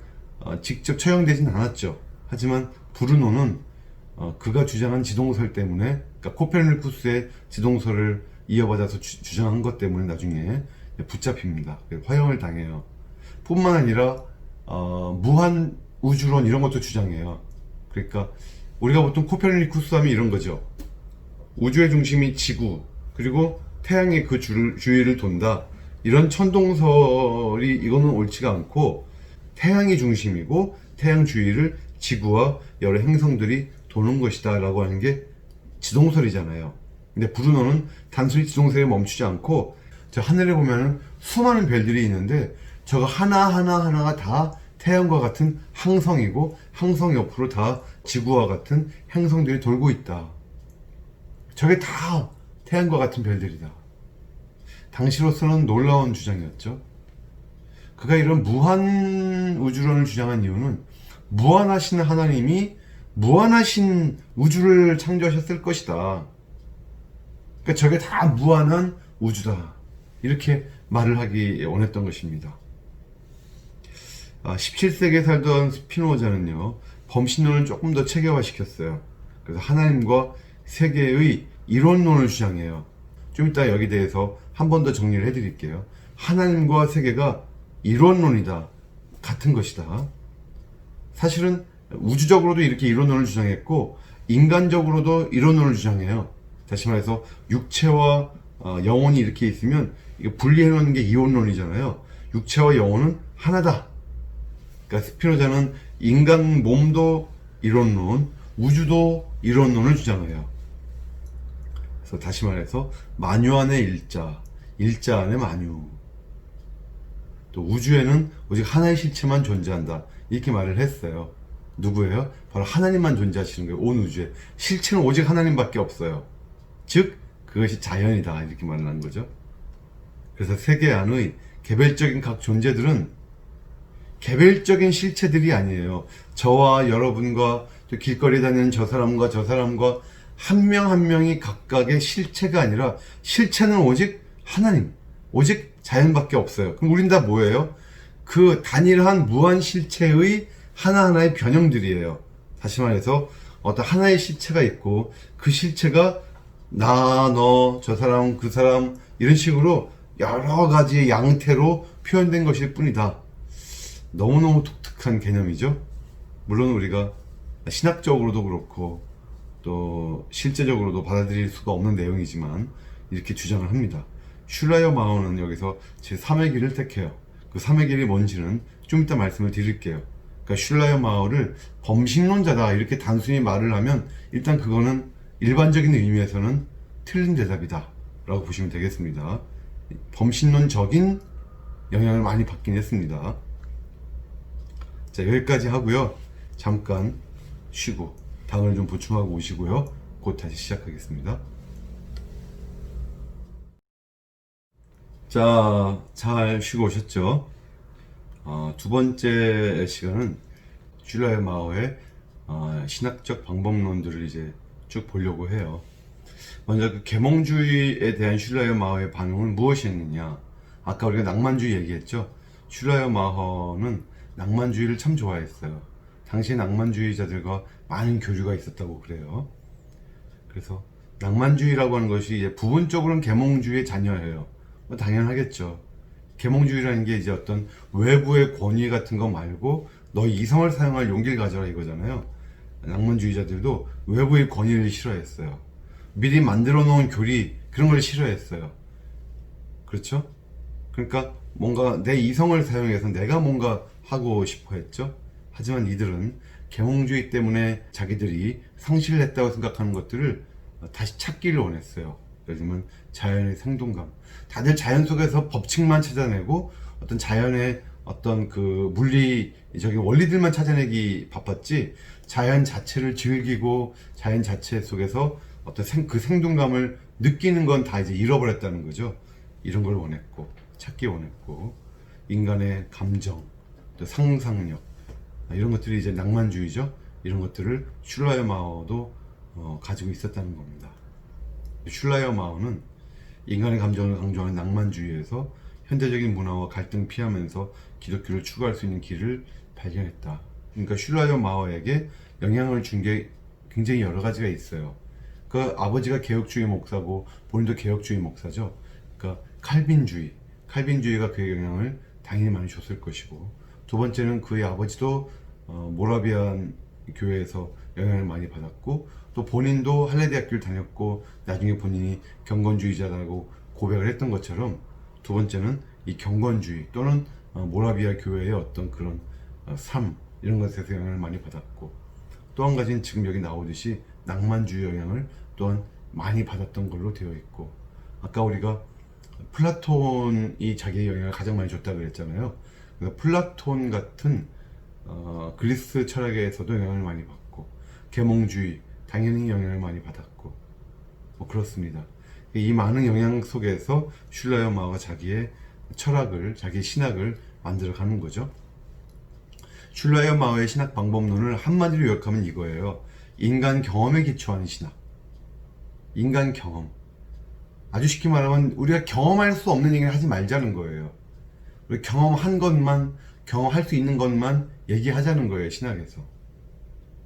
Speaker 1: 직접 처형되진 않았죠. 하지만 브루노는 그가 주장한 지동설 때문에, 그러니까 코페르니쿠스의 지동설을 이어받아서 주장한 것 때문에 나중에 붙잡힙니다. 화형을 당해요. 뿐만 아니라 무한 우주론 이런 것도 주장해요. 그러니까 우리가 보통 코페르니쿠스 하면 이런 거죠. 우주의 중심이 지구, 그리고 태양이 그 주위를 돈다. 이런 천동설이 이거는 옳지가 않고, 태양이 중심이고 태양 주위를 지구와 여러 행성들이 도는 것이다 라고 하는 게 지동설이잖아요. 근데 브루노는 단순히 지동설에 멈추지 않고, 저 하늘에 보면은 수많은 별들이 있는데 저거 하나하나가 다 태양과 같은 항성이고, 항성 옆으로 다 지구와 같은 행성들이 돌고 있다. 저게 다 태양과 같은 별들이다. 당시로서는 놀라운 주장이었죠. 그가 이런 무한 우주론을 주장한 이유는 무한하신 하나님이 무한하신 우주를 창조하셨을 것이다. 그러니까 저게 다 무한한 우주다. 이렇게 말을 하기 원했던 것입니다. 17세기에 살던 스피노자는요, 범신론을 조금 더 체계화시켰어요. 그래서 하나님과 세계의 이론론을 주장해요. 좀 이따 여기 대해서 한 번 더 정리를 해드릴게요. 하나님과 세계가 이론론이다. 같은 것이다. 사실은 우주적으로도 이렇게 이론론을 주장했고, 인간적으로도 이론론을 주장해요. 다시 말해서 육체와 영혼이 이렇게 있으면 이거 분리해 놓는 게 이론론이잖아요. 육체와 영혼은 하나다. 그러니까 스피노자는 인간 몸도 이론론, 우주도 이론론을 주장해요. 그래서 다시 말해서 만유 안에 일자 안에 만유. 또 우주에는 오직 하나의 실체만 존재한다. 이렇게 말을 했어요. 누구예요? 바로 하나님만 존재하시는 거예요. 온 우주에. 실체는 오직 하나님밖에 없어요. 즉 그것이 자연이다. 이렇게 말을 한 거죠. 그래서 세계 안의 개별적인 각 존재들은 개별적인 실체들이 아니에요. 저와 여러분과 또 길거리에 다니는 저 사람과 한 명 한 명이 각각의 실체가 아니라, 실체는 오직 하나님, 오직 자연밖에 없어요. 그럼 우린 다 뭐예요? 그 단일한 무한 실체의 하나하나의 변형들이에요. 다시 말해서 어떤 하나의 실체가 있고, 그 실체가 나, 너, 저 사람, 그 사람 이런 식으로 여러 가지의 양태로 표현된 것일 뿐이다. 너무너무 독특한 개념이죠. 물론 우리가 신학적으로도 그렇고 또 실제적으로도 받아들일 수가 없는 내용이지만 이렇게 주장을 합니다. 슐라이어 마오는 여기서 제3의 길을 택해요. 그 3의 길이 뭔지는 좀 이따 말씀을 드릴게요. 그러니까 슐라이어 마오를 범신론자다 이렇게 단순히 말을 하면 일단 그거는 일반적인 의미에서는 틀린 대답이다 라고 보시면 되겠습니다. 범신론적인 영향을 많이 받긴 했습니다. 자, 여기까지 하고요. 잠깐 쉬고 당을 좀 보충하고 오시고요. 곧 다시 시작하겠습니다. 자, 잘 쉬고 오셨죠? 두 번째 시간은 슐라이어 마오의 신학적 방법론들을 이제 쭉 보려고 해요. 먼저 그 계몽주의에 대한 슐라이어 마오의 반응은 무엇이었느냐? 아까 우리가 낭만주의 얘기했죠? 슐라이어 마오는 낭만주의를 참 좋아했어요. 당시 낭만주의자들과 많은 교류가 있었다고 그래요. 그래서 낭만주의라고 하는 것이 이제 부분적으로는 계몽주의의 자녀예요. 뭐 당연하겠죠. 계몽주의라는 게 이제 어떤 외부의 권위 같은 거 말고 너 이성을 사용할 용기를 가져라 이거잖아요. 낭만주의자들도 외부의 권위를 싫어했어요. 미리 만들어 놓은 교리 그런 걸 싫어했어요. 그렇죠? 그러니까 뭔가 내 이성을 사용해서 내가 뭔가 하고 싶어 했죠. 하지만 이들은 계몽주의 때문에 자기들이 상실을 했다고 생각하는 것들을 다시 찾기를 원했어요. 예를 들면 자연의 생동감. 다들 자연 속에서 법칙만 찾아내고 어떤 자연의 어떤 그 물리적인 원리들만 찾아내기 바빴지 자연 자체를 즐기고 자연 자체 속에서 어떤 그 생동감을 느끼는 건 다 이제 잃어버렸다는 거죠. 이런 걸 원했고 찾기 원했고 인간의 감정, 또 상상력 이런 것들이 이제 낭만주의죠. 이런 것들을 슐라이어 마오도 가지고 있었다는 겁니다. 슐라이어 마오는 인간의 감정을 강조하는 낭만주의에서 현대적인 문화와 갈등 피하면서 기독교를 추구할 수 있는 길을 발견했다. 그러니까 슐라이어 마오에게 영향을 준 게 굉장히 여러 가지가 있어요. 그 아버지가 개혁주의 목사고 본인도 개혁주의 목사죠. 그러니까 칼빈주의가 그의 영향을 당연히 많이 줬을 것이고, 두 번째는 그의 아버지도 모라비안 교회에서 영향을 많이 받았고, 또 본인도 할례대학교를 다녔고 나중에 본인이 경건주의자라고 고백을 했던 것처럼 두 번째는 이 경건주의 또는 모라비아 교회의 어떤 그런 삶 이런 것에서 영향을 많이 받았고, 또 한 가지는 지금 여기 나오듯이 낭만주의 영향을 또한 많이 받았던 걸로 되어 있고, 아까 우리가 플라톤이 자기의 영향을 가장 많이 줬다고 그랬잖아요. 그러니까 플라톤 같은 그리스 철학에서도 영향을 많이 받고, 계몽주의 당연히 영향을 많이 받았고, 뭐 그렇습니다. 이 많은 영향 속에서 슐라이어 마오가 자기의 철학을, 자기의 신학을 만들어 가는 거죠. 슐라이어 마오의 신학 방법론을 한마디로 요약하면 이거예요. 인간 경험에 기초한 신학. 인간 경험. 아주 쉽게 말하면 우리가 경험할 수 없는 얘기를 하지 말자는 거예요. 우리 경험한 것만, 경험할 수 있는 것만 얘기하자는 거예요, 신학에서.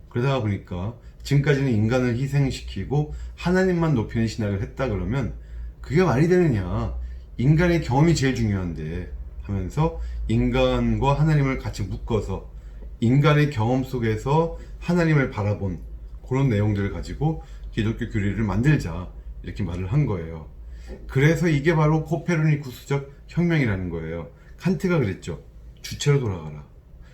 Speaker 1: 그러다 보니까 지금까지는 인간을 희생시키고 하나님만 높이는 신학을 했다 그러면 그게 말이 되느냐. 인간의 경험이 제일 중요한데 하면서 인간과 하나님을 같이 묶어서 인간의 경험 속에서 하나님을 바라본 그런 내용들을 가지고 기독교 교리를 만들자 이렇게 말을 한 거예요. 그래서 이게 바로 코페르니쿠스적 혁명이라는 거예요. 칸트가 그랬죠. 주체로 돌아가라.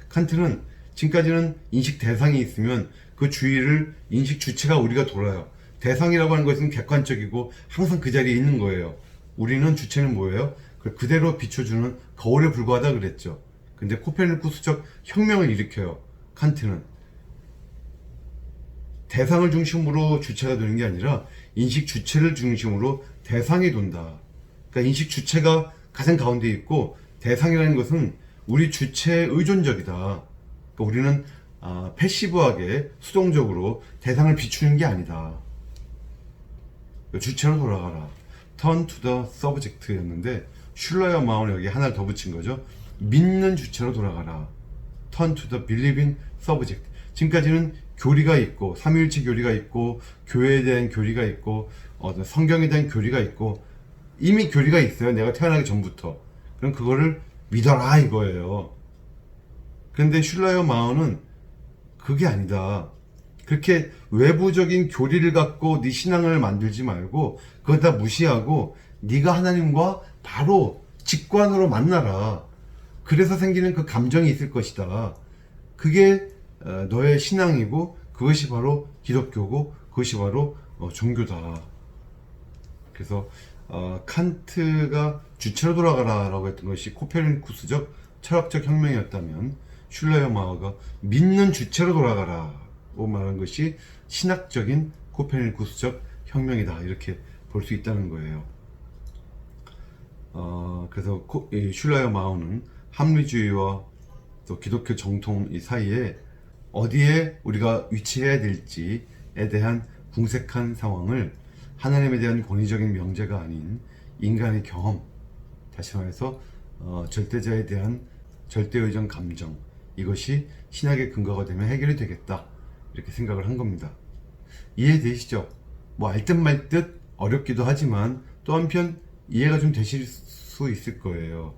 Speaker 1: 칸트는 지금까지는 인식 대상이 있으면 그 주위를 인식 주체가 우리가 돌아요. 대상이라고 하는 것은 객관적이고 항상 그 자리에 있는 거예요. 우리는 주체는 뭐예요? 그대로 비춰주는 거울에 불과하다 그랬죠. 근데 코페르니쿠스적 혁명을 일으켜요. 칸트는 대상을 중심으로 주체가 되는 게 아니라 인식 주체를 중심으로 대상이 돈다. 그러니까 인식 주체가 가장 가운데 있고 대상이라는 것은 우리 주체에 의존적이다. 그러니까 우리는 패시브하게 수동적으로 대상을 비추는 게 아니다. 주체로 돌아가라. Turn to the subject 였는데 슐라이어 마오는 여기 하나를 더 붙인 거죠. 믿는 주체로 돌아가라. Turn to the believing subject. 지금까지는 교리가 있고 삼위일체 교리가 있고 교회에 대한 교리가 있고 성경에 대한 교리가 있고 이미 교리가 있어요. 내가 태어나기 전부터. 그럼 그거를 믿어라 이거예요. 그런데 슐라이어 마오는 그게 아니다. 그렇게 외부적인 교리를 갖고 네 신앙을 만들지 말고 그걸 다 무시하고 네가 하나님과 바로 직관으로 만나라. 그래서 생기는 그 감정이 있을 것이다. 그게 너의 신앙이고 그것이 바로 기독교고 그것이 바로 종교다. 그래서 칸트가 주체로 돌아가라 라고 했던 것이 코페르니쿠스적 철학적 혁명이었다면 슐레어마어가 믿는 주체로 돌아가라고 말한 것이 신학적인 코페르니쿠스적 혁명이다, 이렇게 볼 수 있다는 거예요. 그래서 이 슐레어마어는 합리주의와 또 기독교 정통 이 사이에 어디에 우리가 위치해야 될지에 대한 궁색한 상황을 하나님에 대한 권위적인 명제가 아닌 인간의 경험, 다시 말해서 절대자에 대한 절대의존 감정, 이것이 신학의 근거가 되면 해결이 되겠다, 이렇게 생각을 한 겁니다. 이해되시죠? 뭐 알 듯 말 듯 어렵기도 하지만 또 한편 이해가 좀 되실 수 있을 거예요.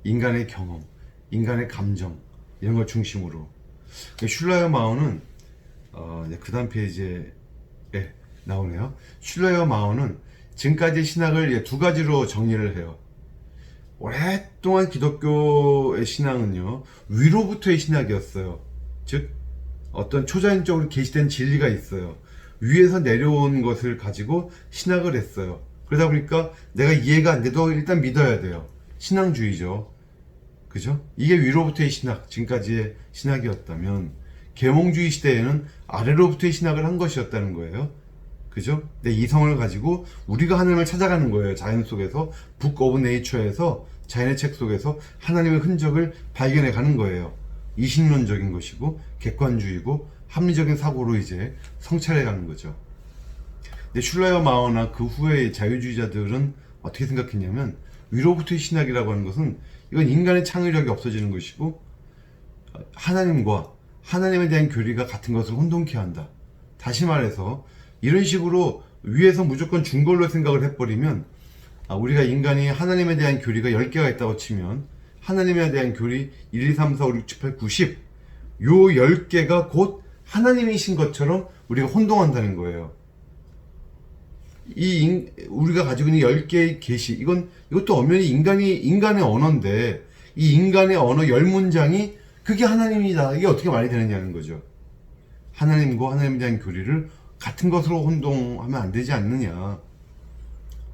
Speaker 1: 인간의 경험, 인간의 감정, 이런 걸 중심으로. 슐라이어 마오는 그 다음 페이지에 나오네요. 슐라이어 마오는 지금까지 신학을 두 가지로 정리를 해요. 오랫동안 기독교의 신앙은요, 위로부터의 신학이었어요. 즉 어떤 초자연적으로 계시된 진리가 있어요. 위에서 내려온 것을 가지고 신학을 했어요. 그러다 보니까 내가 이해가 안 돼도 일단 믿어야 돼요. 신앙주의죠. 그죠? 이게 위로부터의 신학, 지금까지의 신학이었다면 계몽주의 시대에는 아래로부터의 신학을 한 것이었다는 거예요. 그죠? 내 이성을 가지고 우리가 하나님을 찾아가는 거예요. 자연 속에서, 북 오브 네이처에서, 자연의 책 속에서 하나님의 흔적을 발견해 가는 거예요. 이신론적인 것이고 객관주의고 합리적인 사고로 이제 성찰해 가는 거죠. 근데 슐라이어 마오나 그 후의 자유주의자들은 어떻게 생각했냐면, 위로부터의 신학이라고 하는 것은 이건 인간의 창의력이 없어지는 것이고 하나님과 하나님에 대한 교리가 같은 것을 혼동케 한다. 다시 말해서 이런 식으로 위에서 무조건 준 걸로 생각을 해버리면, 우리가 인간이 하나님에 대한 교리가 10개가 있다고 치면 하나님에 대한 교리 1, 2, 3, 4, 5, 6, 7, 8, 90, 요 10개가 곧 하나님이신 것처럼 우리가 혼동한다는 거예요. 우리가 가지고 있는 10개의 계시, 이것도 엄연히 인간의 언어인데, 이 인간의 언어 10문장이 그게 하나님이다, 이게 어떻게 말이 되느냐는 거죠. 하나님과 하나님에 대한 교리를 같은 것으로 혼동하면 안 되지 않느냐.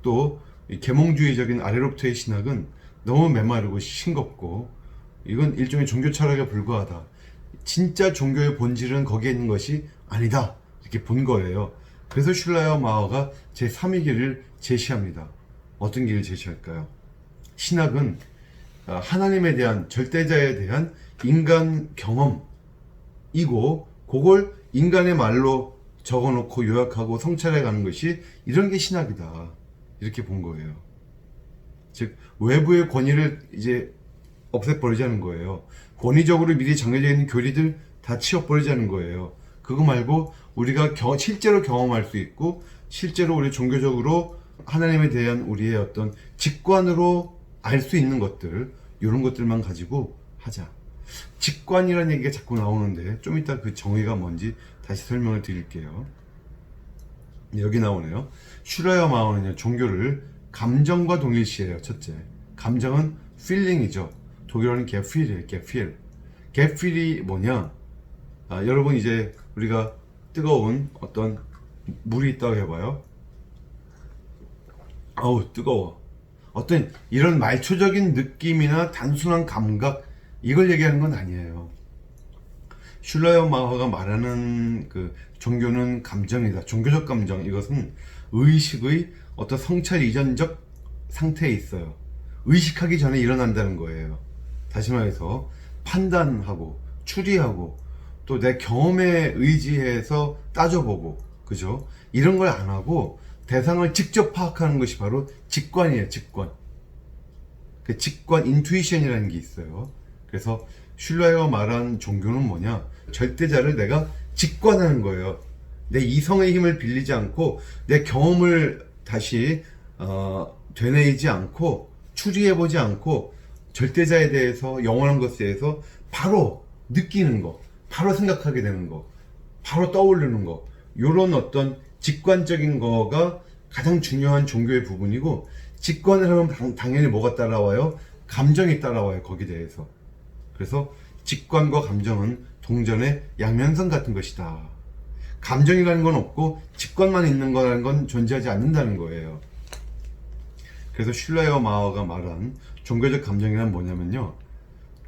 Speaker 1: 또 계몽주의적인 아래로부터의 신학은 너무 메마르고 싱겁고 이건 일종의 종교 철학에 불과하다. 진짜 종교의 본질은 거기에 있는 것이 아니다, 이렇게 본 거예요. 그래서 슐라이어 마오가 제3의 길을 제시합니다. 어떤 길을 제시할까요? 신학은 하나님에 대한, 절대자에 대한 인간 경험이고 그걸 인간의 말로 적어놓고 요약하고 성찰해 가는 것이, 이런 게 신학이다, 이렇게 본 거예요. 즉 외부의 권위를 이제 없애버리자는 거예요. 권위적으로 미리 정해져 있는 교리들 다 치워버리자는 거예요. 그거 말고 우리가 실제로 경험할 수 있고 실제로 우리 종교적으로 하나님에 대한 우리의 어떤 직관으로 알 수 있는 것들, 이런 것들만 가지고 하자. 직관이라는 얘기가 자꾸 나오는데 좀 이따 그 정의가 뭔지 다시 설명을 드릴게요. 여기 나오네요. 슈라이어 마오는요, 종교를 감정과 동일시해요. 첫째, 감정은 feeling이죠. 독일어는 gefühl이에요. gefühl이 뭐냐? 여러분 이제 우리가 뜨거운 어떤 물이 있다고 해봐요. 아우 뜨거워. 어떤 이런 말초적인 느낌이나 단순한 감각, 이걸 얘기하는 건 아니에요. 슐라이어 마허가 말하는 그 종교는 감정이다, 종교적 감정, 이것은 의식의 어떤 성찰 이전적 상태에 있어요. 의식하기 전에 일어난다는 거예요. 다시 말해서 판단하고 추리하고 또 내 경험에 의지해서 따져보고, 그죠? 이런 걸 안 하고 대상을 직접 파악하는 것이 바로 직관이에요. 직관. 그 직관, 인투이션이라는 게 있어요. 그래서 슐라이어가 말한 종교는 뭐냐? 절대자를 내가 직관하는 거예요. 내 이성의 힘을 빌리지 않고 내 경험을 다시 되뇌이지 않고 추리해보지 않고 절대자에 대해서, 영원한 것에 대해서 바로 느끼는 거, 바로 생각하게 되는 거, 바로 떠오르는 거, 요런 어떤 직관적인 거가 가장 중요한 종교의 부분이고, 직관을 하면 당연히 뭐가 따라와요? 감정이 따라와요, 거기에 대해서. 그래서 직관과 감정은 동전의 양면성 같은 것이다. 감정이라는 건 없고 직관만 있는 거라는 건 존재하지 않는다는 거예요. 그래서 슐라이어 마어가 말한 종교적 감정이란 뭐냐면요,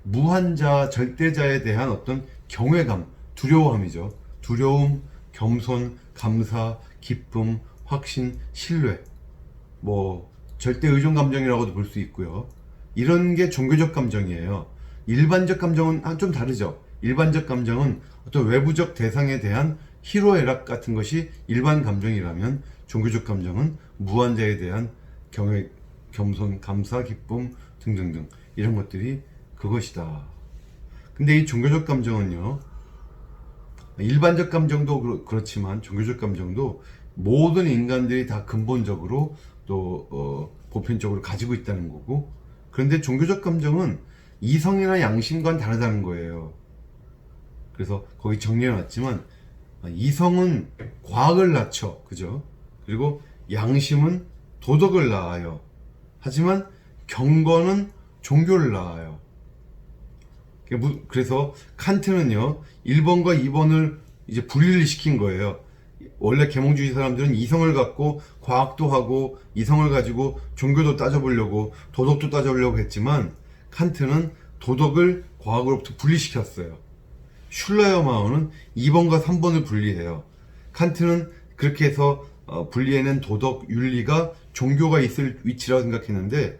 Speaker 1: 무한자, 절대자에 대한 어떤 경외감, 두려움이죠. 두려움, 겸손, 감사, 기쁨, 확신, 신뢰, 뭐 절대 의존 감정이라고도 볼 수 있고요. 이런 게 종교적 감정이에요. 일반적 감정은 좀 다르죠. 일반적 감정은 어떤 외부적 대상에 대한 희로애락 같은 것이 일반 감정이라면, 종교적 감정은 무한자에 대한 경외, 겸손, 감사, 기쁨 등등등, 이런 것들이 그것이다. 근데 이 종교적 감정은요, 일반적 감정도 그렇지만 종교적 감정도 모든 인간들이 다 근본적으로 또 보편적으로 가지고 있다는 거고, 그런데 종교적 감정은 이성이나 양심과는 다르다는 거예요. 그래서 거기 정리해놨지만, 이성은 과학을 낳죠, 그죠? 그리고 양심은 도덕을 낳아요. 하지만 경건은 종교를 낳아요. 그래서 칸트는요, 1번과 2번을 이제 분리를 시킨 거예요. 원래 계몽주의 사람들은 이성을 갖고 과학도 하고 이성을 가지고 종교도 따져보려고 도덕도 따져보려고 했지만, 칸트는 도덕을 과학으로부터 분리시켰어요. 슐라이어 마어는 2번과 3번을 분리해요. 칸트는 그렇게 해서 분리해낸 도덕, 윤리가 종교가 있을 위치라고 생각했는데,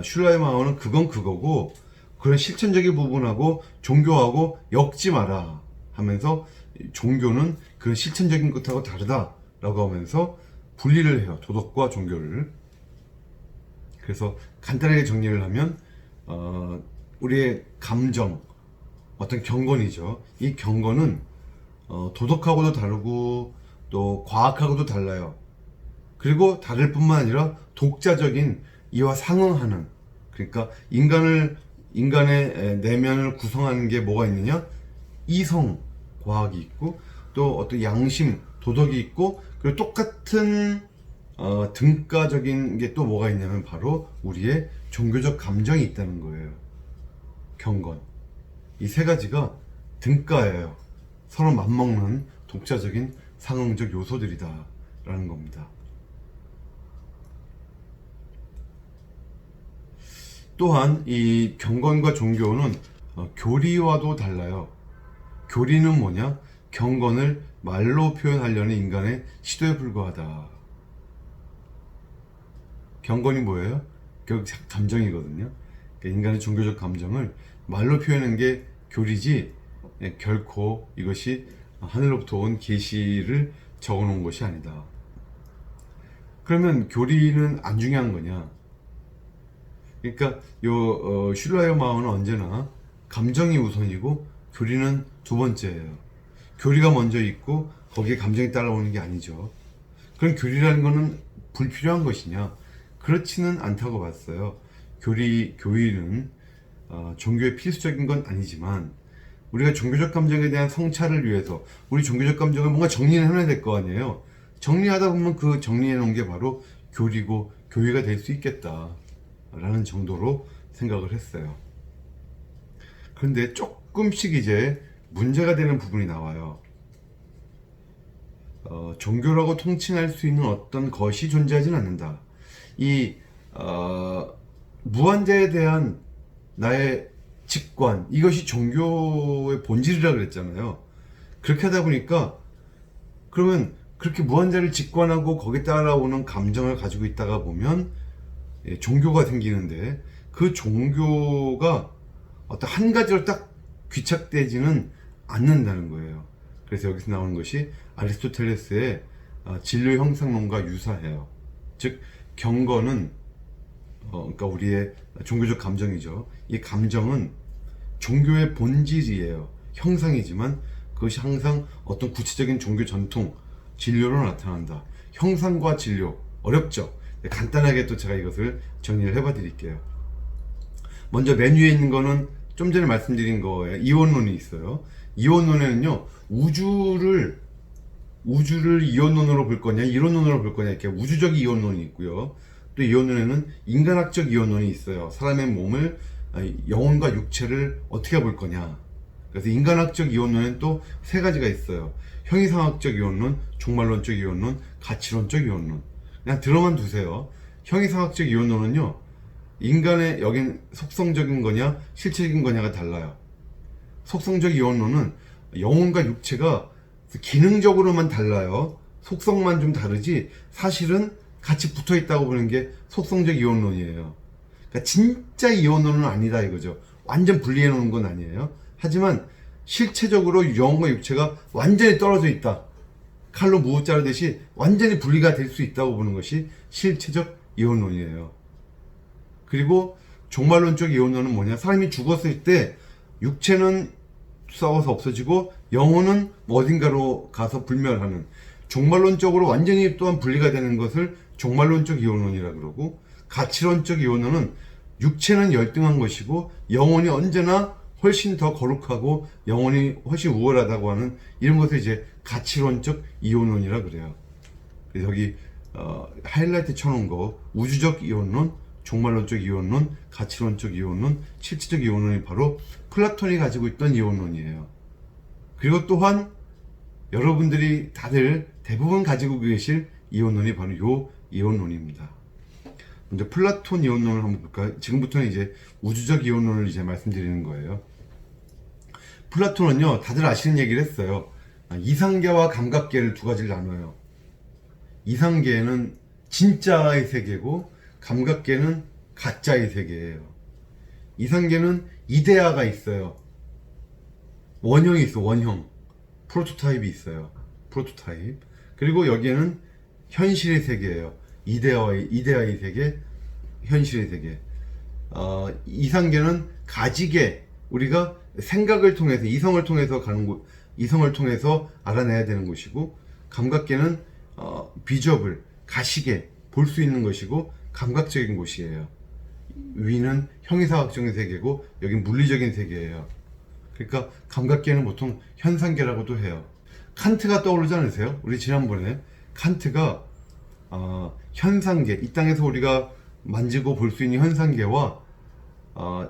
Speaker 1: 슐라이어 마어는 그건 그거고 그런 실천적인 부분하고 종교하고 엮지 마라 하면서, 종교는 그런 실천적인 것하고 다르다라고 하면서 분리를 해요, 도덕과 종교를. 그래서 간단하게 정리를 하면, 우리의 감정, 어떤 경건이죠. 이 경건은 도덕하고도 다르고 또 과학하고도 달라요. 그리고 다를 뿐만 아니라 독자적인, 이와 상응하는, 그러니까 인간의 내면을 구성하는 게 뭐가 있느냐? 이성, 과학이 있고, 또 어떤 양심, 도덕이 있고, 그리고 똑같은 등가적인 게 또 뭐가 있냐면 바로 우리의 종교적 감정이 있다는 거예요. 경건. 이 세 가지가 등가예요. 서로 맞먹는 독자적인 상응적 요소들이다 라는 겁니다. 또한 이 경건과 종교는 교리와도 달라요. 교리는 뭐냐? 경건을 말로 표현하려는 인간의 시도에 불과하다. 경건이 뭐예요? 결국 감정이거든요. 그러니까 인간의 종교적 감정을 말로 표현하는 게 교리지, 결코 이것이 하늘로부터 온 계시를 적어놓은 것이 아니다. 그러면 교리는 안 중요한 거냐? 그러니까 슐라이어 마어는 언제나 감정이 우선이고 교리는 두 번째예요. 교리가 먼저 있고 거기에 감정이 따라오는 게 아니죠. 그럼 교리라는 거는 불필요한 것이냐? 그렇지는 않다고 봤어요. 교리는 종교의 필수적인 건 아니지만, 우리가 종교적 감정에 대한 성찰을 위해서 우리 종교적 감정을 뭔가 정리를 해놔야 될 거 아니에요. 정리하다 보면 그 정리해 놓은 게 바로 교리고 교회가 될 수 있겠다 라는 정도로 생각을 했어요. 그런데 조금씩 이제 문제가 되는 부분이 나와요. 종교라고 통칭할 수 있는 어떤 것이 존재하지는 않는다. 이 무한자에 대한 나의 직관, 이것이 종교의 본질이라고 그랬잖아요. 그렇게 하다 보니까, 그러면 그렇게 무한자를 직관하고 거기에 따라오는 감정을 가지고 있다가 보면 종교가 생기는데, 그 종교가 어떤 한 가지로 딱 귀착되지는 않는다는 거예요. 그래서 여기서 나오는 것이 아리스토텔레스의 진료 형상론과 유사해요. 즉 경건은 그러니까 우리의 종교적 감정이죠. 이 감정은 종교의 본질이에요. 형상이지만 그것이 항상 어떤 구체적인 종교 전통, 진료로 나타난다. 형상과 진료, 어렵죠? 간단하게 또 제가 이것을 정리를 해봐 드릴게요. 먼저 맨 위에 있는 거는 좀 전에 말씀드린 거예요. 이원론이 있어요. 이원론에는요, 우주를 이원론으로 볼 거냐, 이론론으로 볼 거냐, 이렇게 우주적 이원론이 있고요. 또 이원론에는 인간학적 이원론이 있어요. 사람의 몸을, 영혼과 육체를 어떻게 볼 거냐. 그래서 인간학적 이원론에는 또 세 가지가 있어요. 형이상학적 이원론, 종말론적 이원론, 가치론적 이원론. 그냥 들어만 두세요. 형이상학적 이원론은요, 인간의 여긴 속성적인 거냐, 실체적인 거냐가 달라요. 속성적 이원론은 영혼과 육체가 기능적으로만 달라요. 속성만 좀 다르지 사실은 같이 붙어 있다고 보는 게 속성적 이원론이에요. 그러니까 진짜 이원론은 아니다 이거죠. 완전 분리해 놓은 건 아니에요. 하지만 실체적으로 영혼과 육체가 완전히 떨어져 있다. 칼로 무 자르듯이 완전히 분리가 될 수 있다고 보는 것이 실체적 이원론이에요. 그리고 종말론적 이원론은 뭐냐? 사람이 죽었을 때 육체는 썩어서 없어지고 영혼은 어딘가로 가서 불멸하는, 종말론적으로 완전히 또한 분리가 되는 것을 종말론적 이원론이라 그러고, 가치론적 이원론은 육체는 열등한 것이고 영혼이 언제나 훨씬 더 거룩하고 영혼이 훨씬 우월하다고 하는 이런 것을 이제 가치론적 이원론이라 그래요. 그래서 여기 하이라이트 쳐놓은 거 우주적 이원론, 종말론적 이원론, 가치론적 이원론, 실체적 이원론이 바로 플라톤이 가지고 있던 이원론이에요. 그리고 또한 여러분들이 다들 대부분 가지고 계실 이원론이 바로 요 이원론입니다. 먼저 플라톤 이원론을 한번 볼까요? 지금부터는 이제 우주적 이원론을 이제 말씀드리는 거예요. 플라톤은요, 다들 아시는 얘기를 했어요. 이상계와 감각계를 두 가지를 나눠요. 이상계는 진짜의 세계고 감각계는 가짜의 세계예요. 이상계는 이데아가 있어요. 원형이 있어, 원형. 프로토타입이 있어요. 프로토타입. 그리고 여기에는 현실의 세계예요. 이데아의 세계, 현실의 세계. 이상계는 가지계, 우리가 생각을 통해서, 이성을 통해서 가는 곳, 이성을 통해서 알아내야 되는 곳이고, 감각계는 비저블, 가시계, 볼 수 있는 것이고 감각적인 곳이에요. 위는 형이상학적인 세계고 여긴 물리적인 세계예요. 그러니까 감각계는 보통 현상계라고도 해요. 칸트가 떠오르지 않으세요? 우리 지난번에 칸트가 현상계, 이 땅에서 우리가 만지고 볼 수 있는 현상계와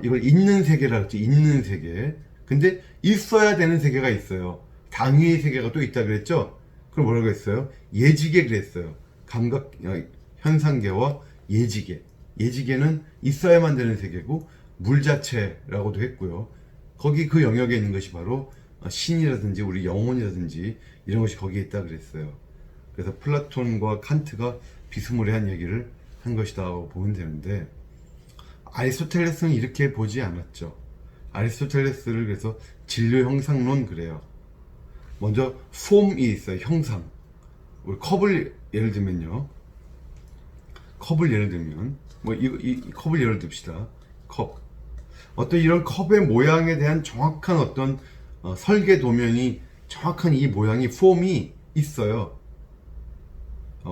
Speaker 1: 이걸 있는 세계라 그랬지. 있는 세계. 근데 있어야 되는 세계가 있어요. 당위의 세계가 또 있다 그랬죠. 그럼 뭐라고 했어요? 예지계 그랬어요. 감각 현상계와 예지계. 예지계는 있어야만 되는 세계고 물 자체라고도 했고요. 거기 그 영역에 있는 것이 바로 신이라든지 우리 영혼이라든지 이런 것이 거기에 있다 그랬어요. 그래서 플라톤과 칸트가 비스무리한 얘기를 한 것이다고 보면 되는데, 아리스토텔레스는 이렇게 보지 않았죠. 아리스토텔레스를 그래서 진료 형상론 그래요. 먼저 폼이 있어요. 형상. 우리 컵을 예를 들면요. 컵을 예를 들면 이 컵을 예를 듭시다. 컵. 어떤 이런 컵의 모양에 대한 정확한 어떤 설계 도면이, 정확한 이 모양이 폼이 있어요.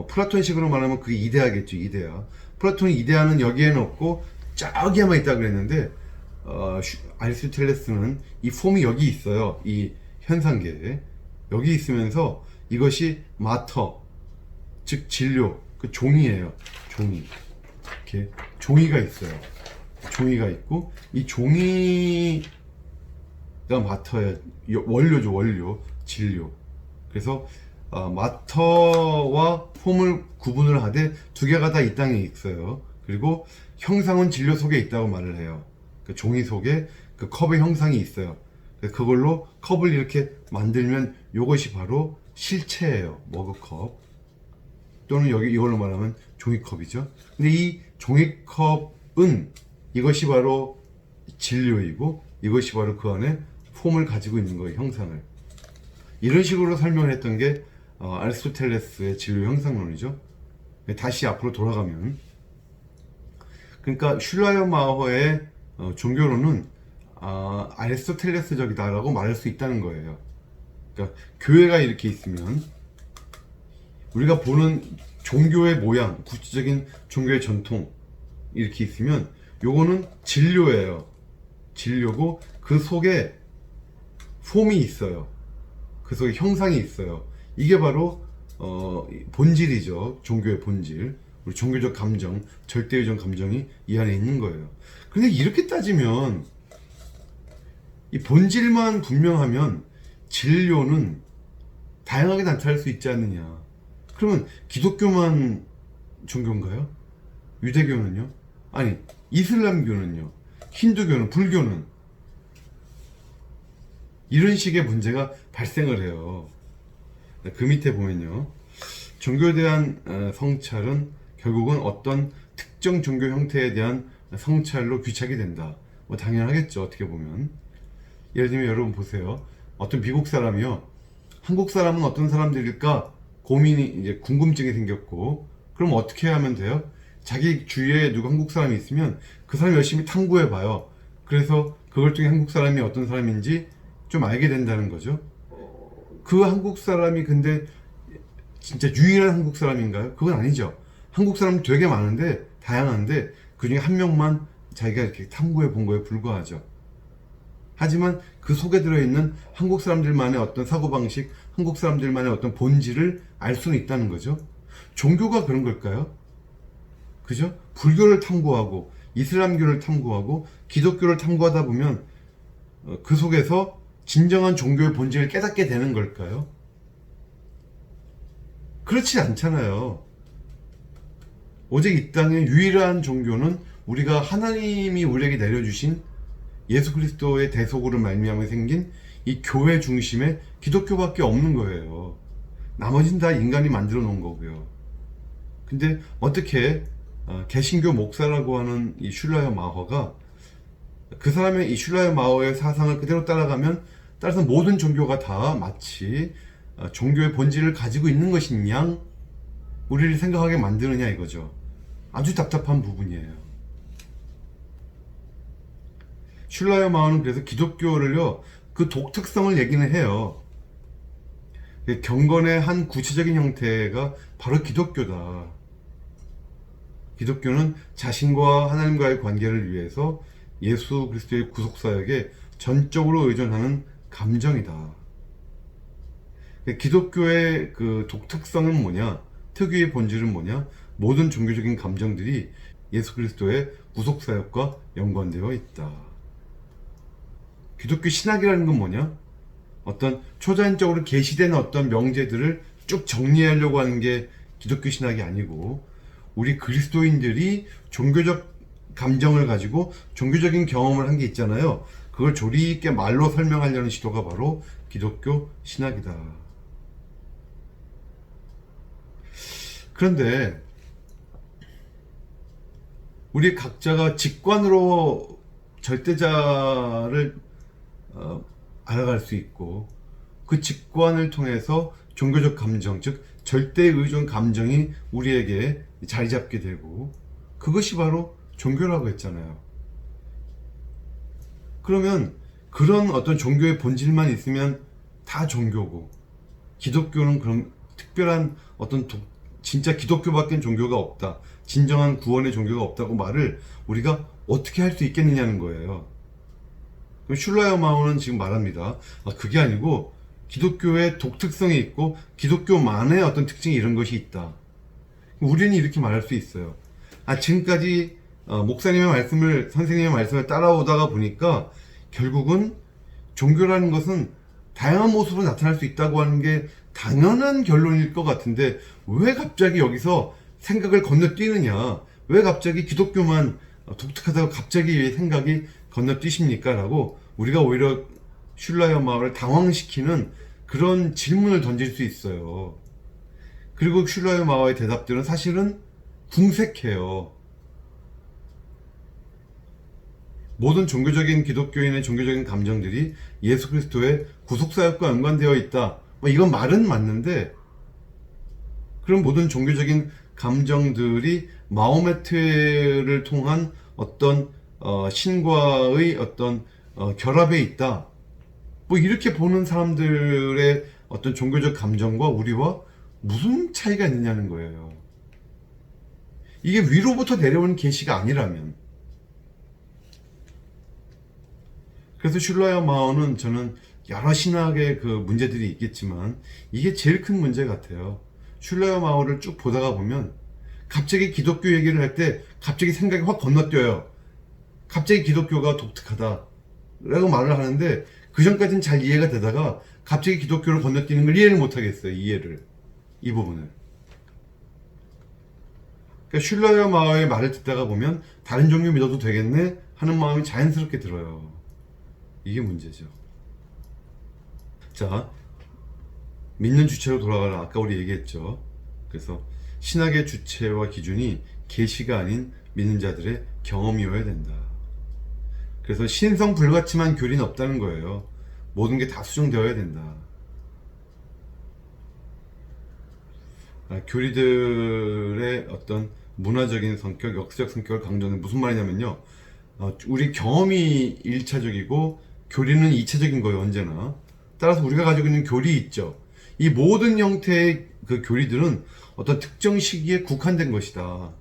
Speaker 1: 플라톤식으로 말하면 그게 이데아겠죠. 이데아. 플라톤이 이데아는 여기에는 없고 저기에만 있다 그랬는데 아리스토텔레스는 이 폼이 여기 있어요. 이 현상계에 여기 있으면서 이것이 마터, 즉 진료, 그 종이에요. 종이. 이렇게 종이가 있어요. 종이가 있고 이 종이가 마터야. 원료죠. 원료. 진료. 그래서 마터와 폼을 구분을 하되 두 개가 다 이 땅에 있어요. 그리고 형상은 진료 속에 있다고 말을 해요. 그 종이 속에 그 컵의 형상이 있어요. 그걸로 컵을 이렇게 만들면 이것이 바로 실체예요. 머그컵. 또는 여기 이걸로 말하면 종이컵이죠. 근데 이 종이컵은 이것이 바로 진료이고 이것이 바로 그 안에 폼을 가지고 있는 거예요. 형상을. 이런 식으로 설명을 했던 게 아리스토텔레스의 진료 형상론이죠. 다시 앞으로 돌아가면, 그러니까 슐라이어마허의 종교론은 아리스토텔레스적이다라고 말할 수 있다는 거예요. 그러니까 교회가 이렇게 있으면 우리가 보는 종교의 모양, 구체적인 종교의 전통 이렇게 있으면 요거는 진료예요. 진료고 그 속에 폼이 있어요. 그 속에 형상이 있어요. 이게 바로 본질이죠. 종교의 본질. 우리 종교적 감정, 절대의존 감정이 이 안에 있는 거예요. 근데 이렇게 따지면 이 본질만 분명하면 진료는 다양하게 나타날 수 있지 않느냐. 그러면 기독교만 종교인가요? 유대교는요? 아니, 이슬람교는요? 힌두교는, 불교는? 이런 식의 문제가 발생을 해요. 그 밑에 보면요, 종교에 대한 성찰은 결국은 어떤 특정 종교 형태에 대한 성찰로 귀착이 된다. 뭐 당연하겠죠, 어떻게 보면. 예를 들면 여러분 보세요. 어떤 미국 사람이요, 한국 사람은 어떤 사람들일까 고민이, 이제 궁금증이 생겼고, 그럼 어떻게 하면 돼요? 자기 주위에 누구 한국 사람이 있으면 그 사람 열심히 탐구해 봐요. 그래서 그걸 통해 한국 사람이 어떤 사람인지 좀 알게 된다는 거죠. 그 한국 사람이 근데 진짜 유일한 한국 사람인가요? 그건 아니죠. 한국 사람 되게 많은데, 다양한데 그 중에 한 명만 자기가 이렇게 탐구해 본 거에 불과하죠. 하지만 그 속에 들어있는 한국 사람들만의 어떤 사고방식, 한국 사람들만의 어떤 본질을 알 수는 있다는 거죠. 종교가 그런 걸까요? 그죠? 불교를 탐구하고 이슬람교를 탐구하고 기독교를 탐구하다 보면 그 속에서 진정한 종교의 본질을 깨닫게 되는 걸까요? 그렇지 않잖아요. 오직 이 땅의 유일한 종교는 우리가 하나님이 우리에게 내려주신 예수 그리스도의 대속으로 말미암아 생긴 이 교회 중심의 기독교밖에 없는 거예요. 나머진 다 인간이 만들어 놓은 거고요. 근데 어떻게 개신교 목사라고 하는 이 슐라여 마허가 그 사람의 이 슐라여 마허의 사상을 그대로 따라가면, 따라서 모든 종교가 다 마치 종교의 본질을 가지고 있는 것인 양 우리를 생각하게 만드느냐 이거죠. 아주 답답한 부분이에요. 슐라여 마허는 그래서 기독교를요, 그 독특성을 얘기는 해요. 경건의 한 구체적인 형태가 바로 기독교다. 기독교는 자신과 하나님과의 관계를 위해서 예수 그리스도의 구속사역에 전적으로 의존하는 감정이다. 기독교의 그 독특성은 뭐냐? 특유의 본질은 뭐냐? 모든 종교적인 감정들이 예수 그리스도의 구속사역과 연관되어 있다. 기독교 신학이라는 건 뭐냐? 어떤 초자연적으로 계시된 어떤 명제들을 쭉 정리하려고 하는 게 기독교 신학이 아니고, 우리 그리스도인들이 종교적 감정을 가지고 종교적인 경험을 한 게 있잖아요. 그걸 조리 있게 말로 설명하려는 시도가 바로 기독교 신학이다. 그런데 우리 각자가 직관으로 절대자를 알아갈 수 있고, 그 직관을 통해서 종교적 감정, 즉 절대의존 감정이 우리에게 자리 잡게 되고, 그것이 바로 종교라고 했잖아요. 그러면 그런 어떤 종교의 본질만 있으면 다 종교고, 기독교는 그럼 특별한 어떤 진짜 기독교밖엔 종교가 없다, 진정한 구원의 종교가 없다고 말을 우리가 어떻게 할 수 있겠느냐는 거예요. 슐라여 마허는 지금 말합니다. 그게 아니고 기독교의 독특성이 있고 기독교만의 어떤 특징이 이런 것이 있다. 우리는 이렇게 말할 수 있어요. 지금까지 목사님의 말씀을, 선생님의 말씀을 따라오다가 보니까 결국은 종교라는 것은 다양한 모습으로 나타날 수 있다고 하는 게 당연한 결론일 것 같은데, 왜 갑자기 여기서 생각을 건너뛰느냐? 왜 갑자기 기독교만 독특하다고 갑자기 생각이 건너뛰십니까? 라고 우리가 오히려 슐라여 마허를 당황시키는 그런 질문을 던질 수 있어요. 그리고 슐라여 마허의 대답들은 사실은 궁색해요. 모든 종교적인 기독교인의 종교적인 감정들이 예수 그리스도의 구속사역과 연관되어 있다. 이건 말은 맞는데, 그럼 모든 종교적인 감정들이 마호메트를 통한 어떤 신과의 어떤 결합에 있다. 이렇게 보는 사람들의 어떤 종교적 감정과 우리와 무슨 차이가 있느냐는 거예요. 이게 위로부터 내려오는 계시가 아니라면. 그래서 슐라여 마허는 저는 여러 신학의 그 문제들이 있겠지만 이게 제일 큰 문제 같아요. 슐러여 마오를 쭉 보다가 보면 갑자기 기독교 얘기를 할 때 갑자기 생각이 확 건너뛰어요. 갑자기 기독교가 독특하다 라고 말을 하는데 그 전까지는 잘 이해가 되다가 갑자기 기독교를 건너뛰는 걸 이해를 못 하겠어요. 이 부분을. 그러니까 슐러여 마오의 말을 듣다가 보면 다른 종교 믿어도 되겠네 하는 마음이 자연스럽게 들어요. 이게 문제죠. 자, 믿는 주체로 돌아가라. 아까 우리 얘기했죠. 그래서 신학의 주체와 기준이 계시가 아닌 믿는 자들의 경험이어야 된다. 그래서 신성 불가침한 교리는 없다는 거예요. 모든 게 다 수정되어야 된다. 교리들의 어떤 문화적인 성격, 역사적 성격을 강조하는 무슨 말이냐면요. 우리 경험이 1차적이고 교리는 2차적인 거예요. 언제나. 따라서 우리가 가지고 있는 교리 있죠. 이 모든 형태의 그 교리들은 어떤 특정 시기에 국한된 것이다.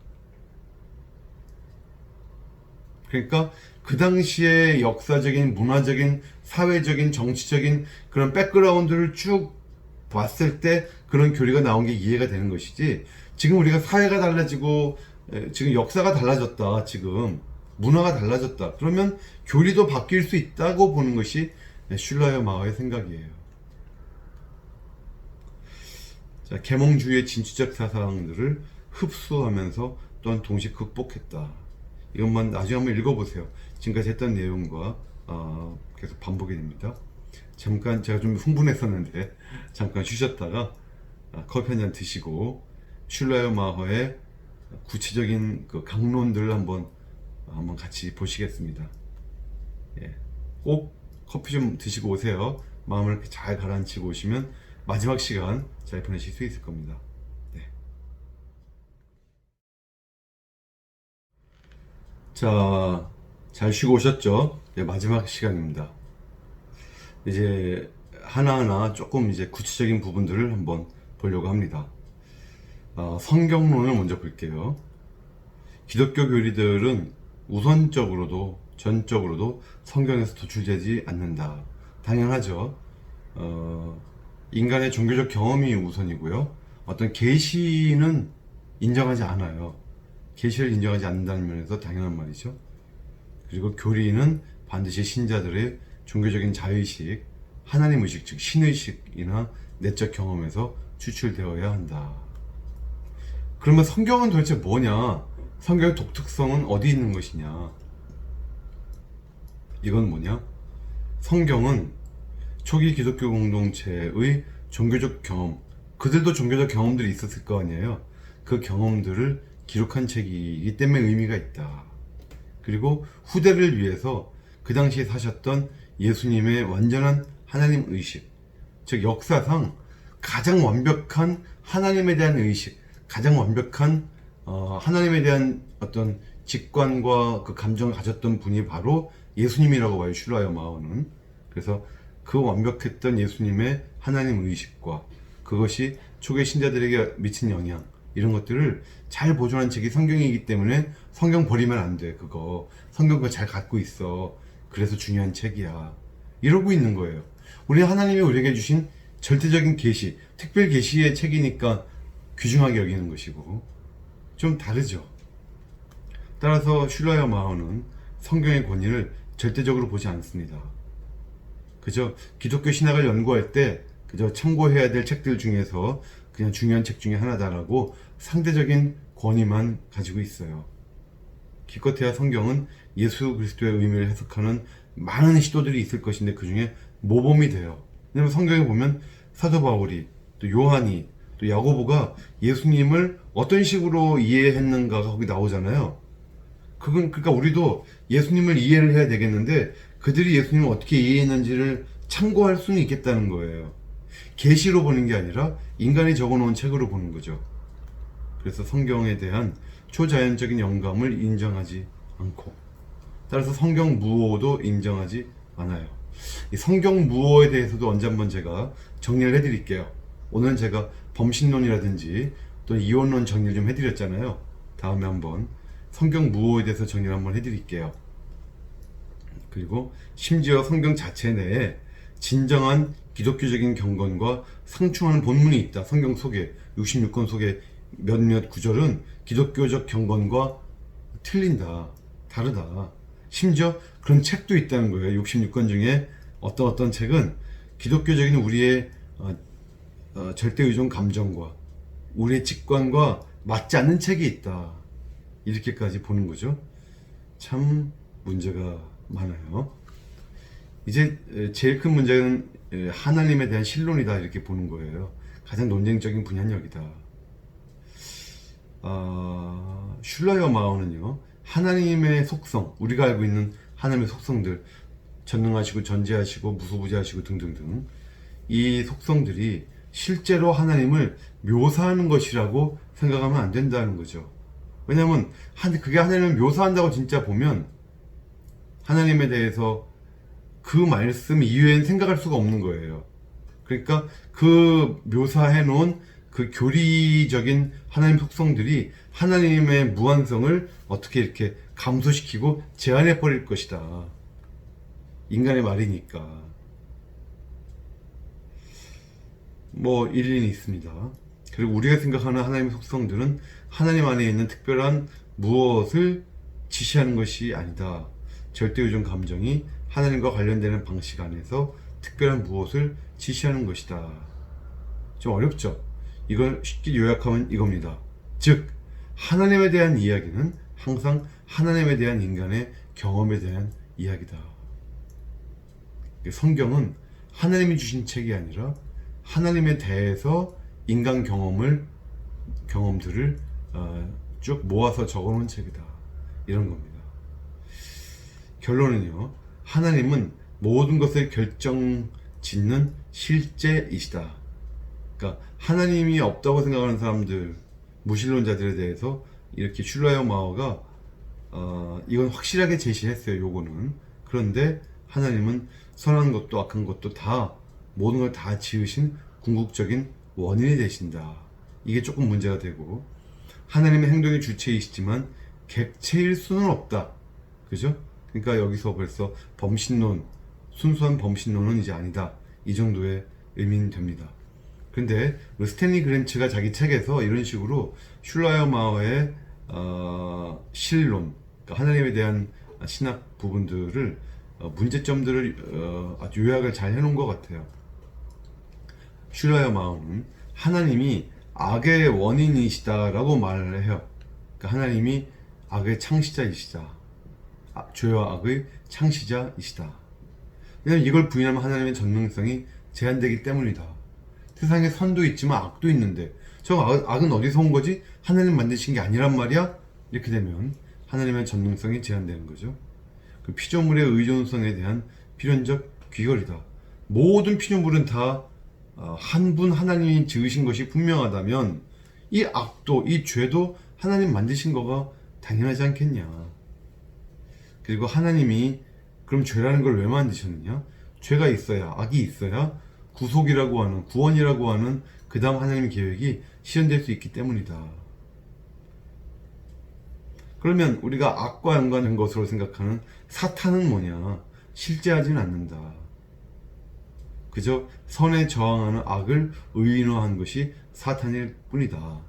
Speaker 1: 그러니까 그 당시의 역사적인, 문화적인, 사회적인, 정치적인 그런 백그라운드를 쭉 봤을 때 그런 교리가 나온 게 이해가 되는 것이지, 지금 우리가 사회가 달라지고 지금 역사가 달라졌다, 지금 문화가 달라졌다, 그러면 교리도 바뀔 수 있다고 보는 것이 슐러여 마오의 생각이에요. 자, 계몽주의의 진취적 사상들을 흡수하면서 또한 동시에 극복했다. 이것만 나중에 한번 읽어보세요. 지금까지 했던 내용과 계속 반복이 됩니다. 잠깐 제가 좀 흥분했었는데 잠깐 쉬셨다가 커피 한 잔 드시고 슐러여 마오의 구체적인 그 강론들을 한번 같이 보시겠습니다. 예, 꼭 커피 좀 드시고 오세요. 마음을 이렇게 잘 가라앉히고 오시면 마지막 시간 잘 보내실 수 있을 겁니다. 네. 자, 잘 쉬고 오셨죠? 네, 마지막 시간입니다. 이제 하나하나 조금 이제 구체적인 부분들을 한번 보려고 합니다. 성경론을 먼저 볼게요. 기독교 교리들은 우선적으로도 전적으로도 성경에서 도출되지 않는다. 당연하죠. 인간의 종교적 경험이 우선이고요. 어떤 계시는 인정하지 않아요. 계시를 인정하지 않는다는 면에서 당연한 말이죠. 그리고 교리는 반드시 신자들의 종교적인 자의식, 하나님 의식, 즉 신의식이나 내적 경험에서 추출되어야 한다. 그러면 성경은 도대체 뭐냐? 성경의 독특성은 어디 있는 것이냐? 이건 뭐냐? 성경은 초기 기독교 공동체의 종교적 경험, 그들도 종교적 경험들이 있었을 거 아니에요. 그 경험들을 기록한 책이기 때문에 의미가 있다. 그리고 후대를 위해서 그 당시에 사셨던 예수님의 완전한 하나님 의식, 즉 역사상 가장 완벽한 하나님에 대한 의식, 가장 완벽한 하나님에 대한 어떤 직관과 그 감정을 가졌던 분이 바로 예수님이라고 봐요, 슐러여 마오는. 그래서 그 완벽했던 예수님의 하나님 의식과 그것이 초기 신자들에게 미친 영향, 이런 것들을 잘 보존한 책이 성경이기 때문에 성경 버리면 안 돼. 그거 성경 그거 잘 갖고 있어. 그래서 중요한 책이야. 이러고 있는 거예요. 우리 하나님이 우리에게 주신 절대적인 계시, 특별 계시의 책이니까 귀중하게 여기는 것이고 좀 다르죠. 따라서 슐러여 마오는 성경의 권위를 절대적으로 보지 않습니다. 그저 기독교 신학을 연구할 때 그저 참고해야 될 책들 중에서 그냥 중요한 책 중에 하나다라고 상대적인 권위만 가지고 있어요. 기껏해야 성경은 예수 그리스도의 의미를 해석하는 많은 시도들이 있을 것인데 그 중에 모범이 돼요. 왜냐면 성경에 보면 사도 바울이, 또 요한이, 또 야고보가 예수님을 어떤 식으로 이해했는가가 거기 나오잖아요. 그러니까 우리도 예수님을 이해를 해야 되겠는데 그들이 예수님을 어떻게 이해했는지를 참고할 수는 있겠다는 거예요. 계시로 보는 게 아니라 인간이 적어놓은 책으로 보는 거죠. 그래서 성경에 대한 초자연적인 영감을 인정하지 않고, 따라서 성경 무어도 인정하지 않아요. 이 성경 무어에 대해서도 언제 한번 제가 정리를 해드릴게요. 오늘은 제가 범신론이라든지 또 이원론 정리를 좀 해드렸잖아요. 다음에 한번 성경 무어에 대해서 정리를 한번 해드릴게요. 그리고 심지어 성경 자체 내에 진정한 기독교적인 경건과 상충하는 본문이 있다. 성경 속에 66권 속에 몇몇 구절은 기독교적 경건과 틀린다, 다르다. 심지어 그런 책도 있다는 거예요. 66권 중에 어떤 책은 기독교적인 우리의 절대 의존 감정과 우리의 직관과 맞지 않는 책이 있다. 이렇게까지 보는 거죠. 참 문제가 많아요. 이제 제일 큰 문제는 하나님에 대한 신론이다, 이렇게 보는 거예요. 가장 논쟁적인 분야는 여기다. 슐라이어 마오는요, 하나님의 속성, 우리가 알고 있는 하나님의 속성들, 전능하시고 전지하시고 무소부지하시고 등등등, 이 속성들이 실제로 하나님을 묘사하는 것이라고 생각하면 안 된다는 거죠. 왜냐면 그게 하나님을 묘사한다고 진짜 보면 하나님에 대해서 그 말씀 이외엔 생각할 수가 없는 거예요. 그러니까 그 묘사해 놓은 그 교리적인 하나님 속성들이 하나님의 무한성을 어떻게 이렇게 감소시키고 제한해 버릴 것이다. 인간의 말이니까. 뭐 일리는 있습니다. 그리고 우리가 생각하는 하나님의 속성들은 하나님 안에 있는 특별한 무엇을 지시하는 것이 아니다. 절대의존 감정이 하나님과 관련되는 방식 안에서 특별한 무엇을 지시하는 것이다. 좀 어렵죠? 이걸 쉽게 요약하면 이겁니다. 즉, 하나님에 대한 이야기는 항상 하나님에 대한 인간의 경험에 대한 이야기다. 성경은 하나님이 주신 책이 아니라 하나님에 대해서 인간 경험들을 쭉 모아서 적어놓은 책이다. 이런 겁니다. 결론은요, 하나님은 모든 것을 결정짓는 실제이시다. 그러니까 하나님이 없다고 생각하는 사람들, 무신론자들에 대해서 이렇게 슐라이어 마오가 이건 확실하게 제시했어요. 요거는. 그런데 하나님은 선한 것도 악한 것도 다, 모든 걸 다 지으신 궁극적인 원인이 되신다. 이게 조금 문제가 되고, 하나님의 행동의 주체이시지만 객체일 수는 없다. 그죠? 그러니까 여기서 벌써 범신론, 순수한 범신론은 이제 아니다. 이 정도의 의미는 됩니다. 근데 스탠리 그랜츠가 자기 책에서 이런 식으로 슐라이어 마오의 신론, 그러니까 하나님에 대한 신학 부분들을 문제점들을 아주 요약을 잘 해놓은 것 같아요. 슐라이어 마오는 하나님이 악의 원인이시다라고 말을 해요. 그러니까 하나님이 악의 창시자이시다. 죄와 악의 창시자이시다. 왜냐면 이걸 부인하면 하나님의 전능성이 제한되기 때문이다. 세상에 선도 있지만 악도 있는데 저 악은 어디서 온 거지? 하나님 만드신 게 아니란 말이야? 이렇게 되면 하나님의 전능성이 제한되는 거죠. 그 피조물의 의존성에 대한 필연적 귀결이다. 모든 피조물은 다 한 분 하나님이 지으신 것이 분명하다면 이 악도, 이 죄도 하나님 만드신 거가 당연하지 않겠냐. 그리고 하나님이 그럼 죄라는 걸 왜 만드셨느냐? 죄가 있어야, 악이 있어야 구속이라고 하는, 구원이라고 하는 그 다음 하나님의 계획이 실현될 수 있기 때문이다. 그러면 우리가 악과 연관된 것으로 생각하는 사탄은 뭐냐? 실제하지는 않는다. 그저 선에 저항하는 악을 의인화한 것이 사탄일 뿐이다.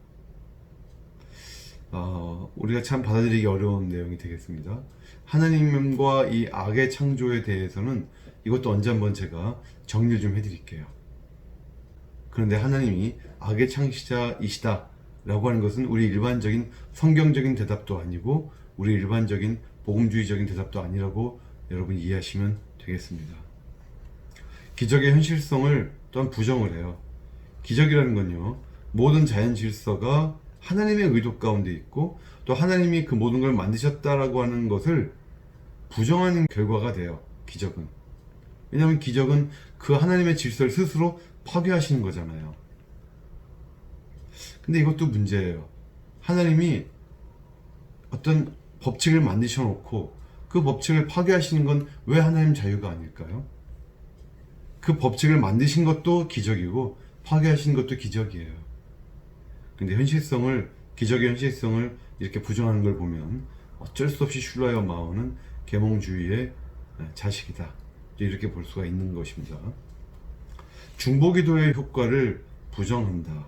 Speaker 1: 우리가 참 받아들이기 어려운 내용이 되겠습니다. 하나님과 이 악의 창조에 대해서는 이것도 언제 한번 제가 정리를 좀 해드릴게요. 그런데 하나님이 악의 창시자이시다 라고 하는 것은 우리 일반적인 성경적인 대답도 아니고 우리 일반적인 복음주의적인 대답도 아니라고 여러분 이해하시면 되겠습니다. 기적의 현실성을 또한 부정을 해요. 기적이라는 건요, 모든 자연 질서가 하나님의 의도 가운데 있고 또 하나님이 그 모든 걸 만드셨다라고 하는 것을 부정하는 결과가 돼요. 기적은. 왜냐하면 기적은 그 하나님의 질서를 스스로 파괴하시는 거잖아요. 근데 이것도 문제예요. 하나님이 어떤 법칙을 만드셔 놓고 그 법칙을 파괴하시는 건 왜 하나님 자유가 아닐까요? 그 법칙을 만드신 것도 기적이고 파괴하신 것도 기적이에요. 근데 기적의 현실성을 이렇게 부정하는 걸 보면 어쩔 수 없이 슐라이어 마오는 계몽주의의 자식이다. 이렇게 볼 수가 있는 것입니다. 중보기도의 효과를 부정한다.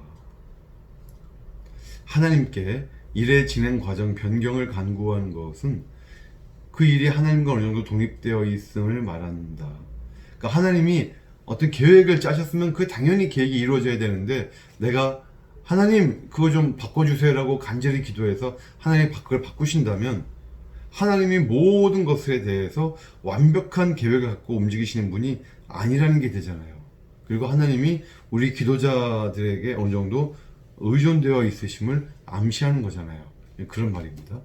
Speaker 1: 하나님께 일의 진행 과정 변경을 간구하는 것은 그 일이 하나님과 어느 정도 독립되어 있음을 말한다. 그러니까 하나님이 어떤 계획을 짜셨으면 그 당연히 계획이 이루어져야 되는데, 내가 하나님 그거 좀 바꿔주세요 라고 간절히 기도해서 하나님이 그걸 바꾸신다면, 하나님이 모든 것에 대해서 완벽한 계획을 갖고 움직이시는 분이 아니라는 게 되잖아요. 그리고 하나님이 우리 기도자들에게 어느 정도 의존되어 있으심을 암시하는 거잖아요. 그런 말입니다.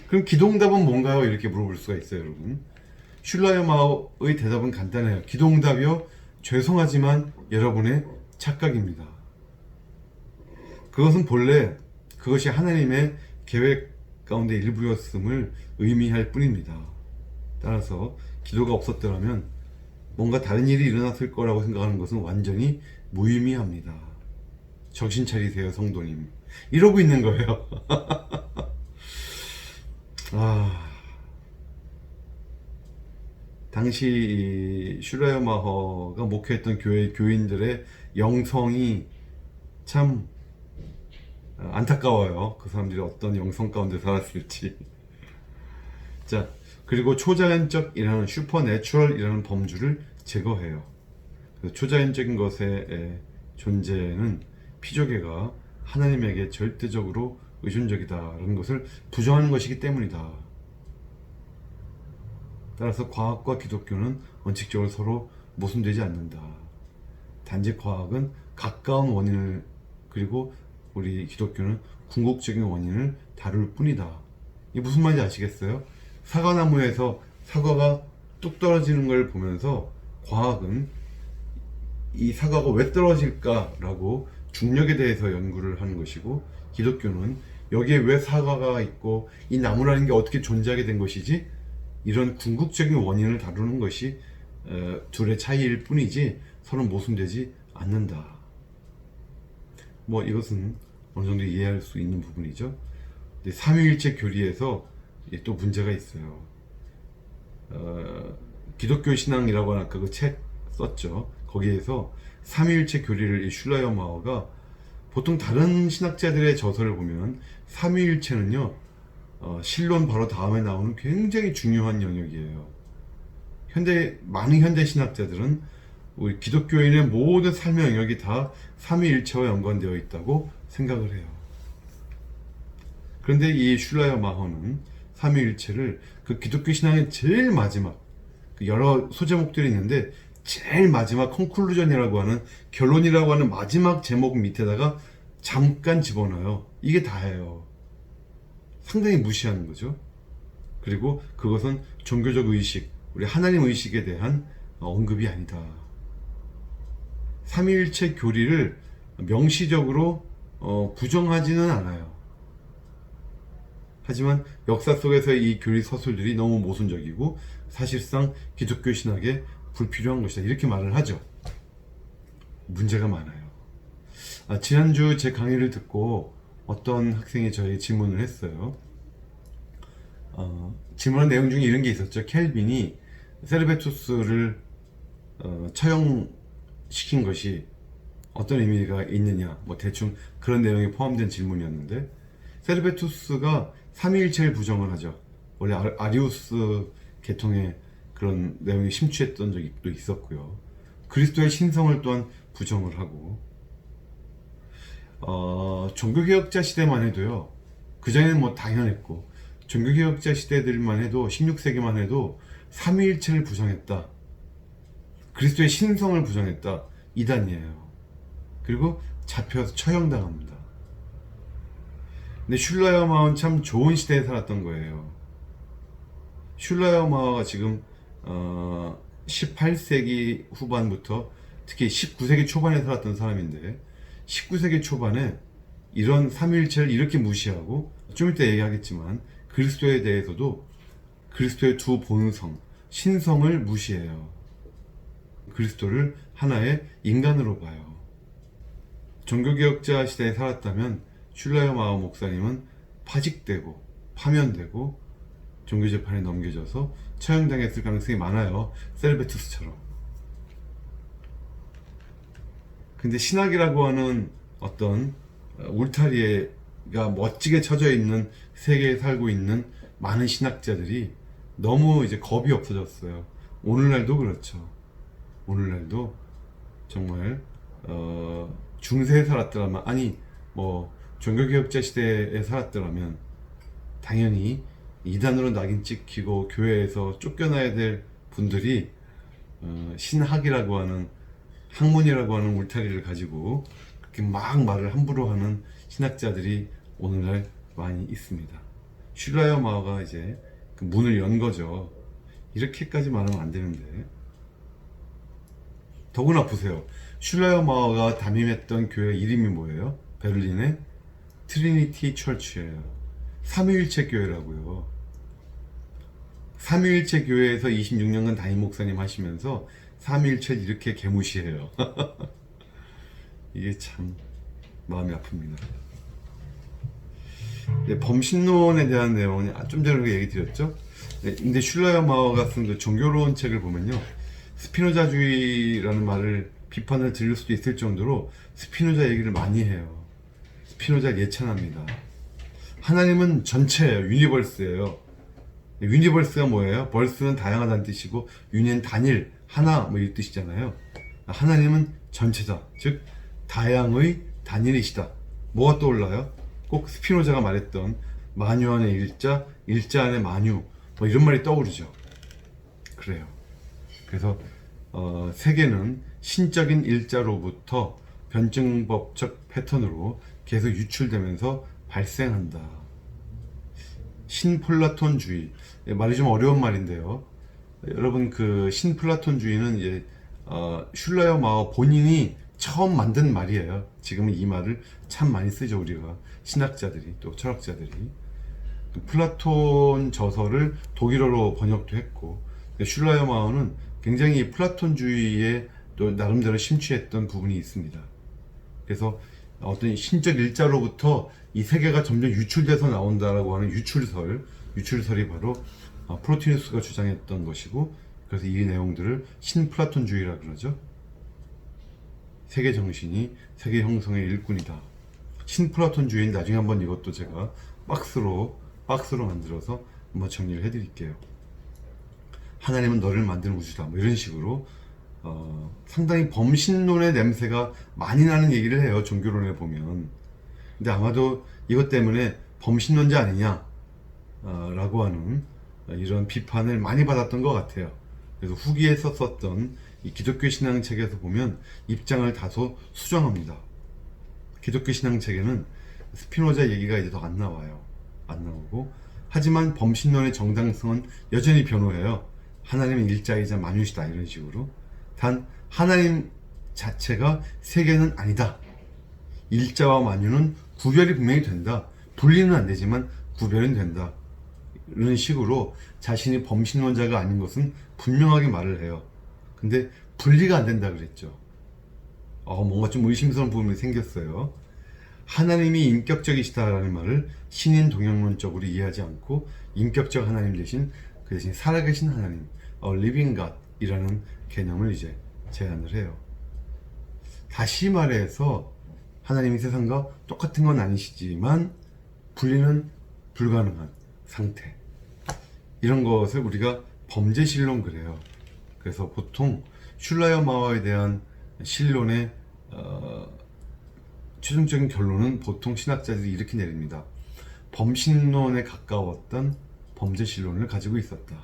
Speaker 1: 그럼 기도응답은 뭔가요? 이렇게 물어볼 수가 있어요, 여러분. 슐라요 마오의 대답은 간단해요. 기도응답이요, 죄송하지만 여러분의 착각입니다. 그것은 본래 그것이 하나님의 계획 가운데 일부였음을 의미할 뿐입니다. 따라서 기도가 없었더라면 뭔가 다른 일이 일어났을 거라고 생각하는 것은 완전히 무의미합니다. 정신 차리세요, 성도님. 이러고 있는 거예요. 당시 슐라요 마허가 목회했던 교회 교인들의 영성이 참 안타까워요. 그 사람들이 어떤 영성 가운데 살았을지. 자, 그리고 초자연적이라는 슈퍼내추럴이라는 범주를 제거해요. 초자연적인 것의 존재는 피조개가 하나님에게 절대적으로 의존적이다라는 것을 부정하는 것이기 때문이다. 따라서 과학과 기독교는 원칙적으로 서로 모순되지 않는다. 단지 과학은 가까운 원인을, 그리고 우리 기독교는 궁극적인 원인을 다룰 뿐이다. 이게 무슨 말인지 아시겠어요? 사과나무에서 사과가 뚝 떨어지는 걸 보면서 과학은 이 사과가 왜 떨어질까라고 중력에 대해서 연구를 하는 것이고, 기독교는 여기에 왜 사과가 있고 이 나무라는 게 어떻게 존재하게 된 것이지, 이런 궁극적인 원인을 다루는 것이 둘의 차이일 뿐이지 서로 모순되지 않는다. 뭐 이것은 어느 정도 이해할 수 있는 부분이죠. 삼위일체 교리에서 또 문제가 있어요. 기독교 신앙이라고 아까 그 책 썼죠. 거기에서 삼위일체 교리를 이 슐라요 마허가, 보통 다른 신학자들의 저서를 보면 삼위일체는요, 신론 바로 다음에 나오는 굉장히 중요한 영역이에요. 많은 현대 신학자들은 우리 기독교인의 모든 삶의 영역이 다 삼위일체와 연관되어 있다고 생각을 해요. 그런데 이 슐라요 마허는 삼위일체를 그 기독교 신앙의 제일 마지막, 여러 소제목들이 있는데 제일 마지막 컨클루전이라고 하는, 결론이라고 하는 마지막 제목 밑에다가 잠깐 집어넣어요. 이게 다예요. 상당히 무시하는 거죠. 그리고 그것은 종교적 의식, 우리 하나님 의식에 대한 언급이 아니다. 삼위일체 교리를 명시적으로 부정하지는 않아요. 하지만 역사 속에서 이 교리 서술들이 너무 모순적이고 사실상 기독교 신학에 불필요한 것이다, 이렇게 말을 하죠. 문제가 많아요. 지난주 제 강의를 듣고 어떤 학생이 저에게 질문을 했어요. 질문한 내용 중에 이런 게 있었죠. 켈빈이 세르베투스를 처형시킨 것이 어떤 의미가 있느냐, 뭐 대충 그런 내용이 포함된 질문이었는데, 세르베투스가 삼위일체를 부정을 하죠. 원래 아리우스 계통의 그런 내용이 심취했던 적이 또 있었고요. 그리스도의 신성을 또한 부정을 하고, 종교개혁자 시대만 해도요, 그전에는 뭐 당연했고, 종교개혁자 시대들만 해도 16세기만 해도 삼위일체를 부정했다, 그리스도의 신성을 부정했다, 이단이에요. 그리고 잡혀서 처형당합니다. 근데 슐라요 마허는 참 좋은 시대에 살았던 거예요. 슐라요 마허가 지금 18세기 후반부터 특히 19세기 초반에 살았던 사람인데, 19세기 초반에 이런 삼위일체를 이렇게 무시하고, 좀 이따 얘기하겠지만 그리스도에 대해서도 그리스도의 두 본성, 신성을 무시해요. 그리스도를 하나의 인간으로 봐요. 종교개혁자 시대에 살았다면 슐라요 마허 목사님은 파직되고 파면되고 종교 재판에 넘겨져서 처형당했을 가능성이 많아요. 셀베투스처럼. 근데 신학이라고 하는 어떤 울타리가 멋지게 쳐져 있는 세계에 살고 있는 많은 신학자들이 너무 이제 겁이 없어졌어요. 오늘날도 그렇죠. 오늘날도 정말 중세에 살았더라면, 아니 뭐 종교개혁자 시대에 살았더라면 당연히 이단으로 낙인 찍히고 교회에서 쫓겨나야 될 분들이 신학이라고 하는, 학문이라고 하는 울타리를 가지고 그렇게 막 말을 함부로 하는 신학자들이 오늘날 많이 있습니다. 슐라이어 마어가 이제 그 문을 연 거죠. 이렇게까지 말하면 안 되는데. 더구나 보세요. 슐라이어 마어가 담임했던 교회 이름이 뭐예요? 베를린의 트리니티 철치예요. 삼위일체 교회라고요. 삼위일체 교회에서 26년간 담임 목사님 하시면서 삼위일체를 이렇게 개무시해요. 이게 참 마음이 아픕니다. 네, 범신론에 대한 내용은 좀 전에 얘기 드렸죠. 네, 근데 슐라이어 마어가 쓴 그 종교론 책을 보면요, 스피노자주의라는 말을, 비판을 들을 수도 있을 정도로 스피노자 얘기를 많이 해요. 스피노자를 예찬합니다. 하나님은 전체예요. 유니버스예요. 유니버스가 뭐예요? 벌스는 다양하다는 뜻이고 유니는 단일, 하나 뭐 이 뜻이잖아요. 하나님은 전체다. 즉 다양의 단일이시다. 뭐가 떠올라요? 꼭 스피노자가 말했던 만유 안에 일자, 일자 안에 만유, 뭐 이런 말이 떠오르죠. 그래요. 그래서 세계는 신적인 일자로부터 변증법적 패턴으로 계속 유출되면서 발생한다. 신플라톤주의, 말이 좀 어려운 말인데요. 여러분, 그 신플라톤주의는 이제 슐라이어 마어 본인이 처음 만든 말이에요. 지금은 이 말을 참 많이 쓰죠. 우리가 신학자들이, 또 철학자들이. 플라톤 저서를 독일어로 번역도 했고, 슐라이어 마어는 굉장히 플라톤주의에 또 나름대로 심취했던 부분이 있습니다. 그래서 어떤 신적 일자로부터 이 세계가 점점 유출돼서 나온다라고 하는 유출설이 바로 프로티누스가 주장했던 것이고, 그래서 이 내용들을 신플라톤주의라 그러죠. 세계 정신이 세계 형성의 일꾼이다. 신플라톤주의는 나중에 한번 이것도 제가 박스로 만들어서 한번 정리를 해드릴게요. 하나님은 너를 만든 우주다. 뭐 이런 식으로 상당히 범신론의 냄새가 많이 나는 얘기를 해요. 종교론에 보면. 근데 아마도 이것 때문에 범신론자 아니냐 라고 하는 이런 비판을 많이 받았던 것 같아요. 그래서 후기에 썼었던 이 기독교 신앙책에서 보면 입장을 다소 수정합니다. 기독교 신앙책에는 스피노자 얘기가 이제 더 안 나와요. 안 나오고, 하지만 범신론의 정당성은 여전히 변호해요. 하나님은 일자이자 만유시다, 이런 식으로. 단 하나님 자체가 세계는 아니다. 일자와 만유는 구별이 분명히 된다. 분리는 안 되지만 구별은 된다. 이런 식으로 자신이 범신론자가 아닌 것은 분명하게 말을 해요. 근데 분리가 안 된다 그랬죠. 뭔가 좀 의심스러운 부분이 생겼어요. 하나님이 인격적이시다라는 말을 신인 동영론적으로 이해하지 않고 인격적 하나님 대신 그 대신 살아계신 하나님, living God 이라는 개념을 이제 제안을 해요. 다시 말해서 하나님이 세상과 똑같은 건 아니시지만 분리는 불가능한 상태, 이런 것을 우리가 범죄신론 그래요. 그래서 보통 슐라이어 마어에 대한 신론의 최종적인 결론은 보통 신학자들이 이렇게 내립니다. 범신론에 가까웠던 범죄신론을 가지고 있었다.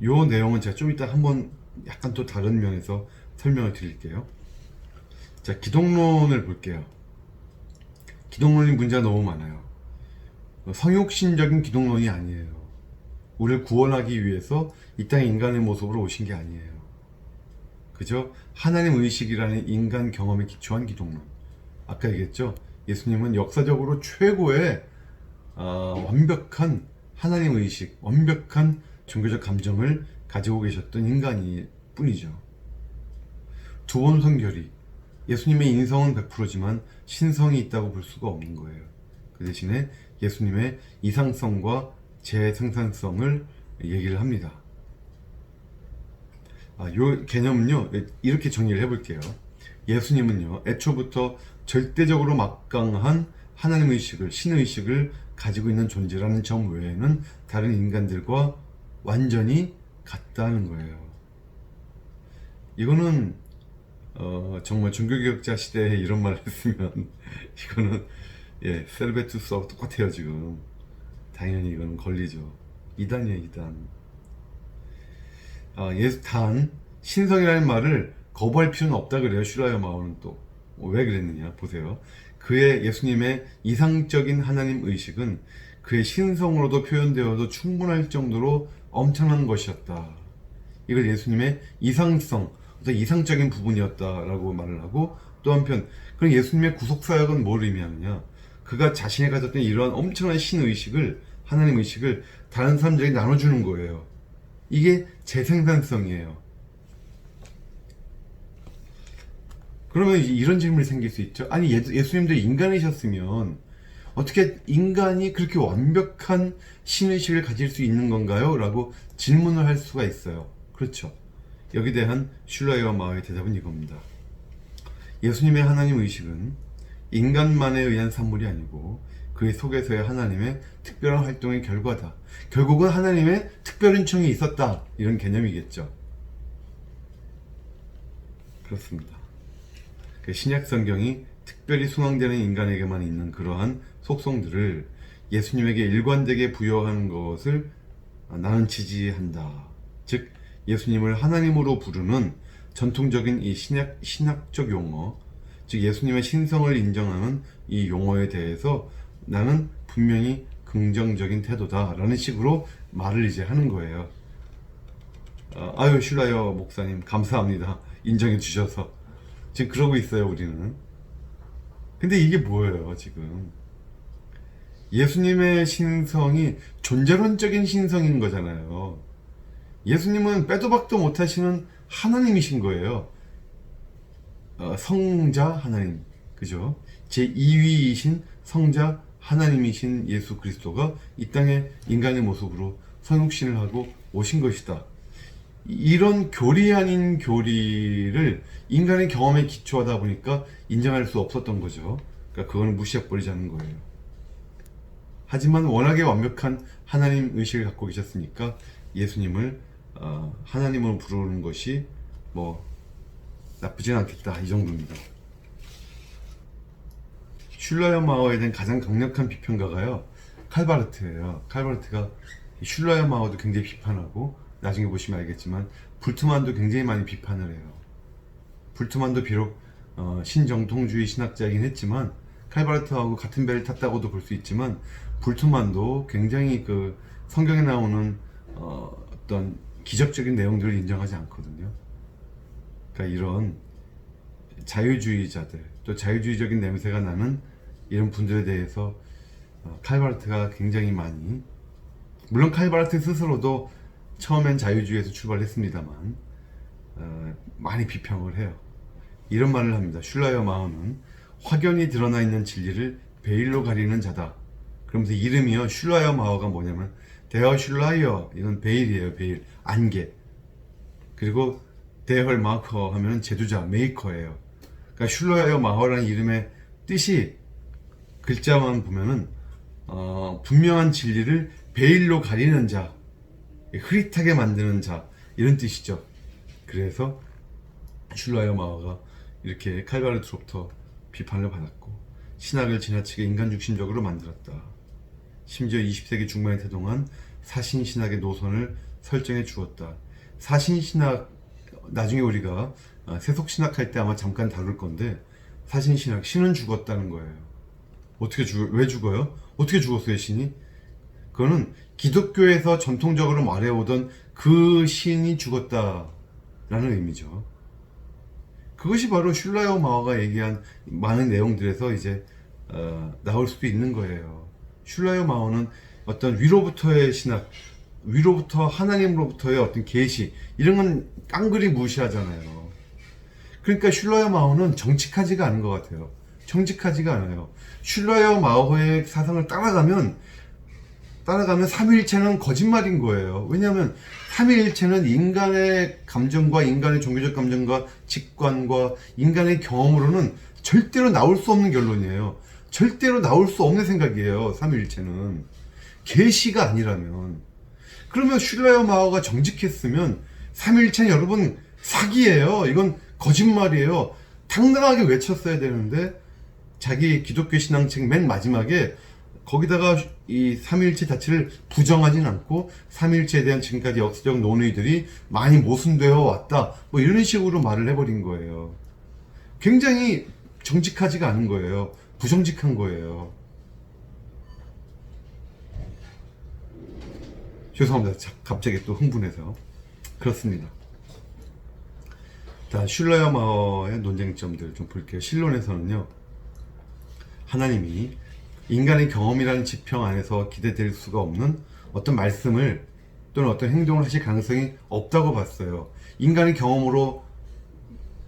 Speaker 1: 요 내용은 제가 좀 이따 한번 약간 또 다른 면에서 설명을 드릴게요. 자, 기독론을 볼게요. 기독론이 문제가 너무 많아요. 성욕신적인 기독론이 아니에요. 우리를 구원하기 위해서 이 땅에 인간의 모습으로 오신 게 아니에요. 그저 하나님 의식이라는 인간 경험에 기초한 기독론. 아까 얘기했죠. 예수님은 역사적으로 최고의 완벽한 하나님 의식, 완벽한 종교적 감정을 가지고 계셨던 인간일 뿐이죠. 두번 성결이, 예수님의 인성은 100%지만 신성이 있다고 볼 수가 없는 거예요. 그 대신에 예수님의 이상성과 재생산성을 얘기를 합니다. 요 개념은요, 이렇게 정리를 해볼게요. 예수님은요, 애초부터 절대적으로 막강한 하나님 의식을, 신 의식을 가지고 있는 존재라는 점 외에는 다른 인간들과 완전히 같다는 거예요. 이거는 정말 종교개혁자 시대에 이런 말을 했으면 이거는 셀베투스하고 똑같아요. 지금 당연히 이건 걸리죠. 이단이에요, 이단. 단 신성이라는 말을 거부할 필요는 없다 그래요. 슐라이어 마오는 또 왜 그랬느냐 보세요. 그의 예수님의 이상적인 하나님 의식은 그의 신성으로도 표현되어도 충분할 정도로 엄청난 것이었다. 이걸 예수님의 이상성, 어떤 이상적인 부분이었다라고 말을 하고, 또 한편 그럼 예수님의 구속사역은 뭘 의미하느냐, 그가 자신이 가졌던 이러한 엄청난 신의식을, 하나님 의식을 다른 사람들에게 나눠주는 거예요. 이게 재생산성이에요. 그러면 이런 질문이 생길 수 있죠. 아니, 예수님도 인간이셨으면 어떻게 인간이 그렇게 완벽한 신의식을 가질 수 있는 건가요? 라고 질문을 할 수가 있어요. 그렇죠. 여기에 대한 슐라이어 마오의 대답은 이겁니다. 예수님의 하나님 의식은 인간만에 의한 산물이 아니고 그의 속에서의 하나님의 특별한 활동의 결과다. 결국은 하나님의 특별 은총이 있었다. 이런 개념이겠죠. 그렇습니다. 신약 성경이 특별히 순환되는 인간에게만 있는 그러한 속성들을 예수님에게 일관되게 부여하는 것을 나는 지지한다. 즉 예수님을 하나님으로 부르는 전통적인 이 신학적 용어, 즉 예수님의 신성을 인정하는 이 용어에 대해서 나는 분명히 긍정적인 태도다 라는 식으로 말을 이제 하는 거예요. 아유, 슐라이어 목사님 감사합니다. 인정해 주셔서. 지금 그러고 있어요, 우리는. 근데 이게 뭐예요, 지금? 예수님의 신성이 존재론적인 신성인 거잖아요. 예수님은 빼도 박도 못하시는 하나님이신 거예요. 성자 하나님, 그죠? 제2위이신 성자 하나님이신 예수 그리스도가 이 땅에 인간의 모습으로 성육신을 하고 오신 것이다. 이런 교리 아닌 교리를 인간의 경험에 기초하다 보니까 인정할 수 없었던 거죠. 그러니까 그거는 무시해버리자는 거예요. 하지만 워낙에 완벽한 하나님 의식을 갖고 계셨으니까 예수님을 하나님으로 부르는 것이 뭐 나쁘진 않겠다, 이 정도입니다. 슐라이어 마오에 대한 가장 강력한 비평가가요, 칼바르트예요. 칼바르트가 슐라이어 마오도 굉장히 비판하고, 나중에 보시면 알겠지만 불트만도 굉장히 많이 비판을 해요. 불트만도 비록 신정통주의 신학자이긴 했지만 칼바르트하고 같은 배를 탔다고도 볼 수 있지만 불트만도 굉장히 그 성경에 나오는 어떤 기적적인 내용들을 인정하지 않거든요. 그러니까 이런 자유주의자들, 또 자유주의적인 냄새가 나는 이런 분들에 대해서 칼바르트가 굉장히 많이, 물론 칼바르트 스스로도 처음엔 자유주의에서 출발했습니다만 많이 비평을 해요. 이런 말을 합니다. 슐라이어 마오는 확연히 드러나 있는 진리를 베일로 가리는 자다. 그러면서 이름이요, 슐라이어 마오가 뭐냐면 데어 슐라이어, 이건 베일이에요. 베일, 안개. 그리고 데헐 마커 하면 제주자, 메이커예요. 그러니까 슐라이어 마오라는 이름의 뜻이 글자만 보면은 분명한 진리를 베일로 가리는 자, 흐릿하게 만드는 자, 이런 뜻이죠. 그래서 슐라이어 마오가 이렇게 칼바르트로부터 비판을 받았고, 신학을 지나치게 인간중심적으로 만들었다. 심지어 20세기 중반에 태동한 사신신학의 노선을 설정해 주었다. 사신신학, 나중에 우리가 세속신학 할 때 아마 잠깐 다룰 건데, 사신신학, 신은 죽었다는 거예요. 왜 죽어요? 어떻게 죽었어요, 신이? 그거는 기독교에서 전통적으로 말해오던 그 신이 죽었다라는 의미죠. 그것이 바로 슐라이어 마오가 얘기한 많은 내용들에서 이제 나올 수도 있는 거예요. 슐라이어 마오는 어떤 위로부터의 신학, 위로부터 하나님으로부터의 어떤 계시, 이런 건 깡그리 무시하잖아요. 그러니까 슐라이어 마오는 정직하지가 않은 것 같아요. 정직하지가 않아요. 슐라이어 마허의 사상을 따라가면 삼위일체는 거짓말인 거예요. 왜냐하면 삼위일체는 인간의 감정과 인간의 종교적 감정과 직관과 인간의 경험으로는 절대로 나올 수 없는 결론이에요. 절대로 나올 수 없는 생각이에요. 삼위일체는 계시가 아니라면. 그러면 슐라이어 마허가 정직했으면 삼위일체는 여러분 사기예요. 이건 거짓말이에요. 당당하게 외쳤어야 되는데 자기 기독교 신앙책 맨 마지막에 거기다가 이 삼위일체 자체를 부정하진 않고 삼위일체에 대한 지금까지 역사적 논의들이 많이 모순되어 왔다 뭐 이런 식으로 말을 해버린 거예요. 굉장히 정직하지가 않은 거예요. 부정직한 거예요. 죄송합니다. 갑자기 또 흥분해서. 그렇습니다. 자, 슐라이어 마허의 논쟁점들 좀 볼게요. 실론에서는요, 하나님이 인간의 경험이라는 지평 안에서 기대될 수가 없는 어떤 말씀을 또는 어떤 행동을 하실 가능성이 없다고 봤어요. 인간의 경험으로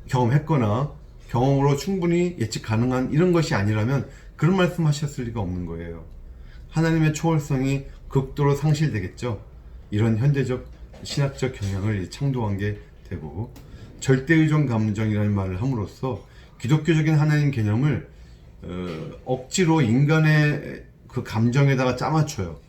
Speaker 1: 경험했거나 경험으로 충분히 예측 가능한 이런 것이 아니라면 그런 말씀 하셨을 리가 없는 거예요. 하나님의 초월성이 극도로 상실되겠죠. 이런 현대적 신학적 경향을 창조한 게 되고, 절대의존 감정이라는 말을 함으로써 기독교적인 하나님 개념을 억지로 인간의 그 감정에다가 짜맞춰요.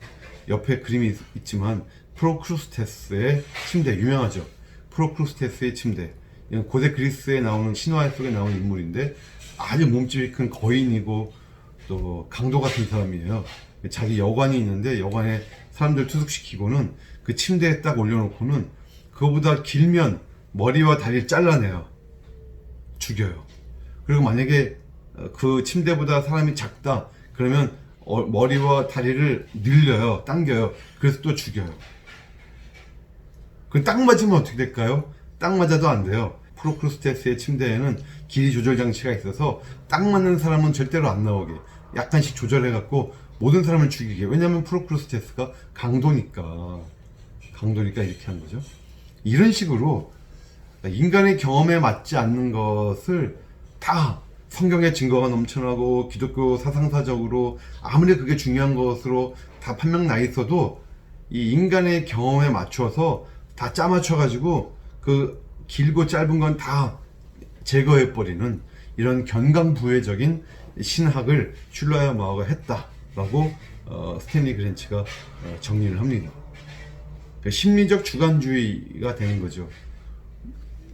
Speaker 1: 옆에 그림이 있지만 프로크루스테스의 침대, 유명하죠. 프로크루스테스의 침대. 이건 고대 그리스에 나오는 신화 속에 나오는 인물인데 아주 몸집이 큰 거인이고 또 강도 같은 사람이에요. 자기 여관이 있는데 여관에 사람들 투숙시키고는 그 침대에 딱 올려놓고는 그거보다 길면 머리와 다리를 잘라내요. 죽여요. 그리고 만약에 그 침대보다 사람이 작다 그러면 머리와 다리를 늘려요. 당겨요. 그래서 또 죽여요. 그럼 딱 맞으면 어떻게 될까요? 딱 맞아도 안 돼요. 프로크루스테스의 침대에는 길이 조절 장치가 있어서 딱 맞는 사람은 절대로 안 나오게 약간씩 조절해갖고 모든 사람을 죽이게. 왜냐면 프로크루스테스가 강도니까 이렇게 한 거죠. 이런 식으로 인간의 경험에 맞지 않는 것을 다 성경의 증거가 넘쳐나고 기독교 사상사적으로 아무리 그게 중요한 것으로 다 판명 나 있어도 이 인간의 경험에 맞춰서 다 짜맞춰가지고 그 길고 짧은 건 다 제거해버리는 이런 견강부회적인 신학을 슐라이어 마허가 했다라고 스탠리 그랜치가 정리를 합니다. 그러니까 심리적 주관주의가 되는 거죠.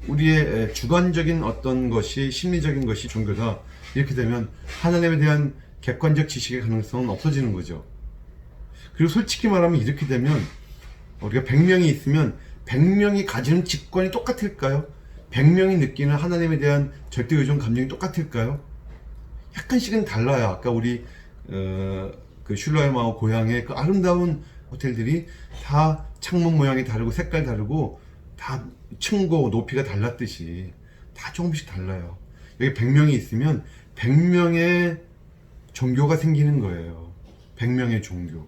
Speaker 1: 우리의 주관적인 어떤 것이 심리적인 것이 종교다. 이렇게 되면 하나님에 대한 객관적 지식의 가능성은 없어지는 거죠. 그리고 솔직히 말하면 이렇게 되면 우리가 100명이 있으면 100명이 가지는 직관이 똑같을까요? 100명이 느끼는 하나님에 대한 절대의존 감정이 똑같을까요? 약간씩은 달라요. 아까 우리 그 슐라이어 마허 고향의 그 아름다운 호텔들이 다 창문 모양이 다르고 색깔 다르고 다 층고 높이가 달랐듯이 다 조금씩 달라요. 여기 100명이 있으면 100명의 종교가 생기는 거예요. 100명의 종교.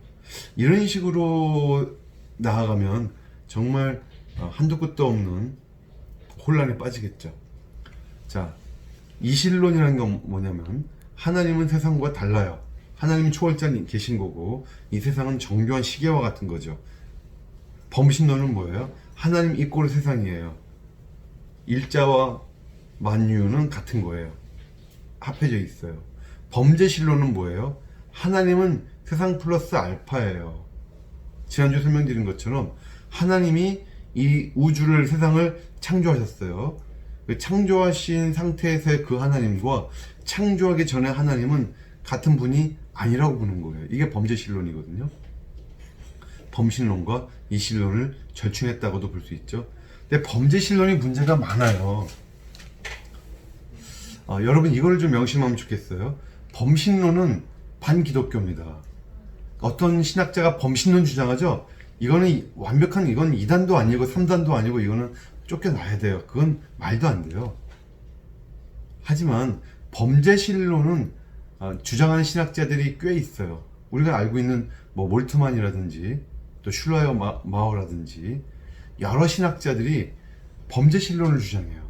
Speaker 1: 이런 식으로 나아가면 정말 한도 끝도 없는 혼란에 빠지겠죠. 자, 이신론이라는 건 뭐냐면 하나님은 세상과 달라요. 하나님은 초월자는 계신 거고 이 세상은 정교한 시계와 같은 거죠. 범신론은 뭐예요? 하나님 이꼴 세상이에요. 일자와 만유는 같은 거예요. 합해져 있어요. 범죄신론은 뭐예요? 하나님은 세상 플러스 알파예요. 지난주 설명드린 것처럼 하나님이 이 우주를 세상을 창조하셨어요. 창조하신 상태에서의 그 하나님과 창조하기 전에 하나님은 같은 분이 아니라고 보는 거예요. 이게 범죄신론이거든요. 범신론과 이신론을 절충했다고도 볼 수 있죠. 근데 범죄신론이 문제가 많아요. 여러분 이거를 좀 명심하면 좋겠어요. 범신론은 반기독교입니다. 어떤 신학자가 범신론 주장하죠. 이거는 완벽한, 이건 2단도 아니고 3단도 아니고 이거는 쫓겨나야 돼요. 그건 말도 안 돼요. 하지만 범죄신론은 주장하는 신학자들이 꽤 있어요. 우리가 알고 있는 뭐 몰트만이라든지 또 슐라이어 마허라든지 여러 신학자들이 범죄신론을 주장해요.